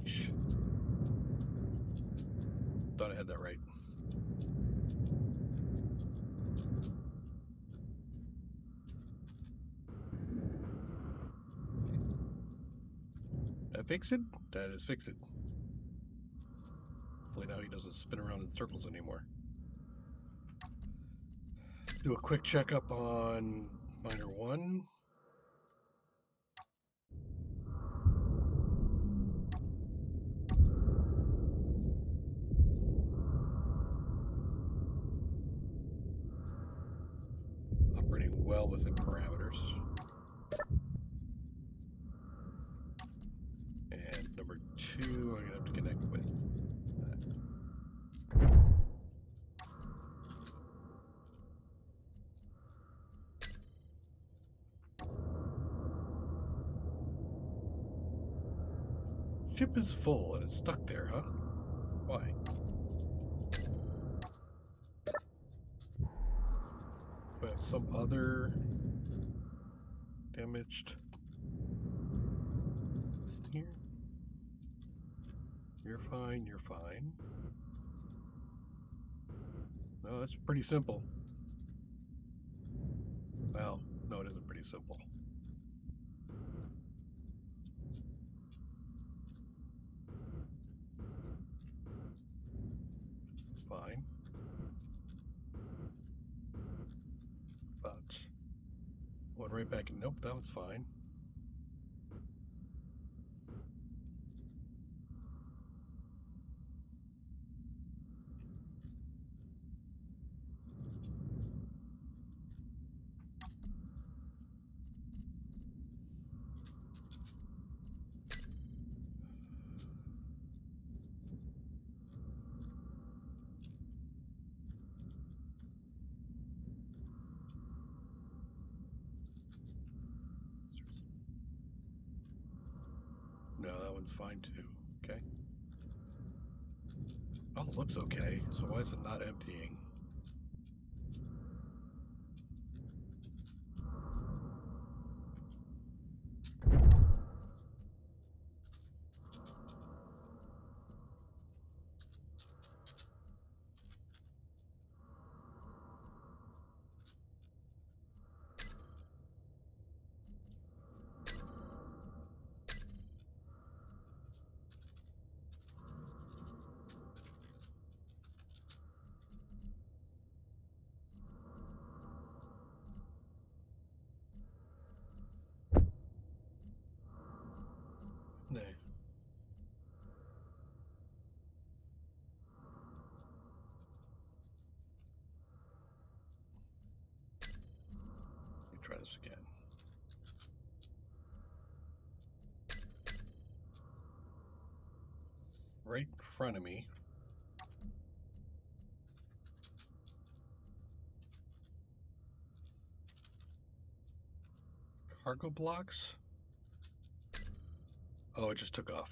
Sheesh. Thought I had that right. Fix it? That is fix it. Hopefully now he doesn't spin around in circles anymore. Do a quick checkup on miner 1. Operating well within parameters. And number 2, I'm going to have to connect with that. Ship is full and it's stuck there, huh? Why? Do I have some other damaged here? You're fine, you're fine. No, that's pretty simple. Well, no, it isn't pretty simple. Fine. But went right back and nope, that was fine. No, that one's fine too. Okay. Oh, it looks okay. So why is it not emptying? No. Let me try this again. Right in front of me. Cargo blocks? Oh, it just took off.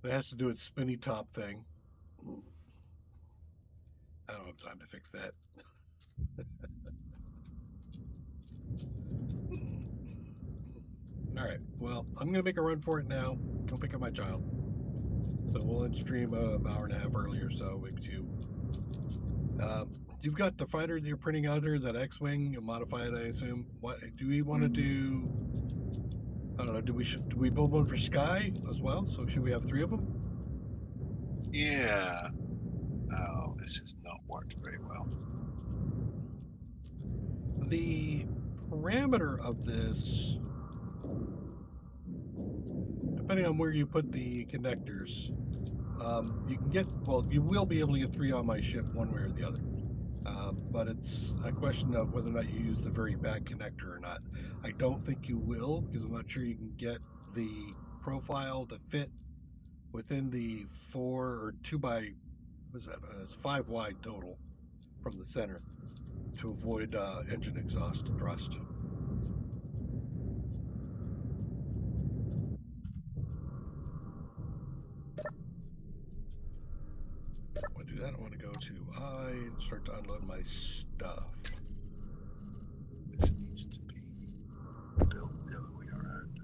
It has to do with spinny top thing. I don't have time to fix that. All right, well, I'm going to make a run for it now. Go pick up my child. So we'll end stream an hour and a half earlier, so maybe 2. You've got the fighter that you're printing out there, that X-Wing, you'll modify it, I assume. What do we want to do? I don't know, do we build one for Sky as well? So should we have 3 of them? Yeah. Oh, this has not worked very well. The parameter of this, depending on where you put the connectors, you can get, well, you will be able to get 3 on my ship one way or the other. But it's a question of whether or not you use the very back connector or not. I don't think you will, because I'm not sure you can get the profile to fit within the 4 or 2 by, what's that? It's 5 wide total from the center to avoid engine exhaust thrust. I want to do that. I want to go to I and start to unload my stuff. This needs to be built the other way around.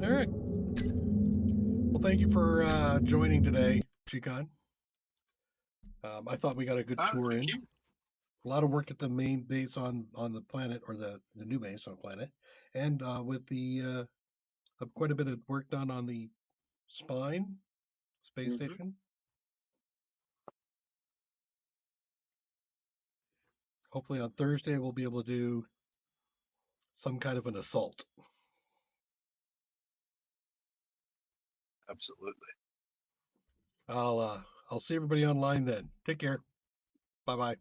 All right. Well, thank you for joining today, Chicon. I thought we got a good tour Thank in. you. A lot of work at the main base on the planet, or the new base on planet, and with the quite a bit of work done on the spine space Mhm. station. Hopefully on Thursday we'll be able to do some kind of an assault. Absolutely. I'll see everybody online then. Take care. Bye bye.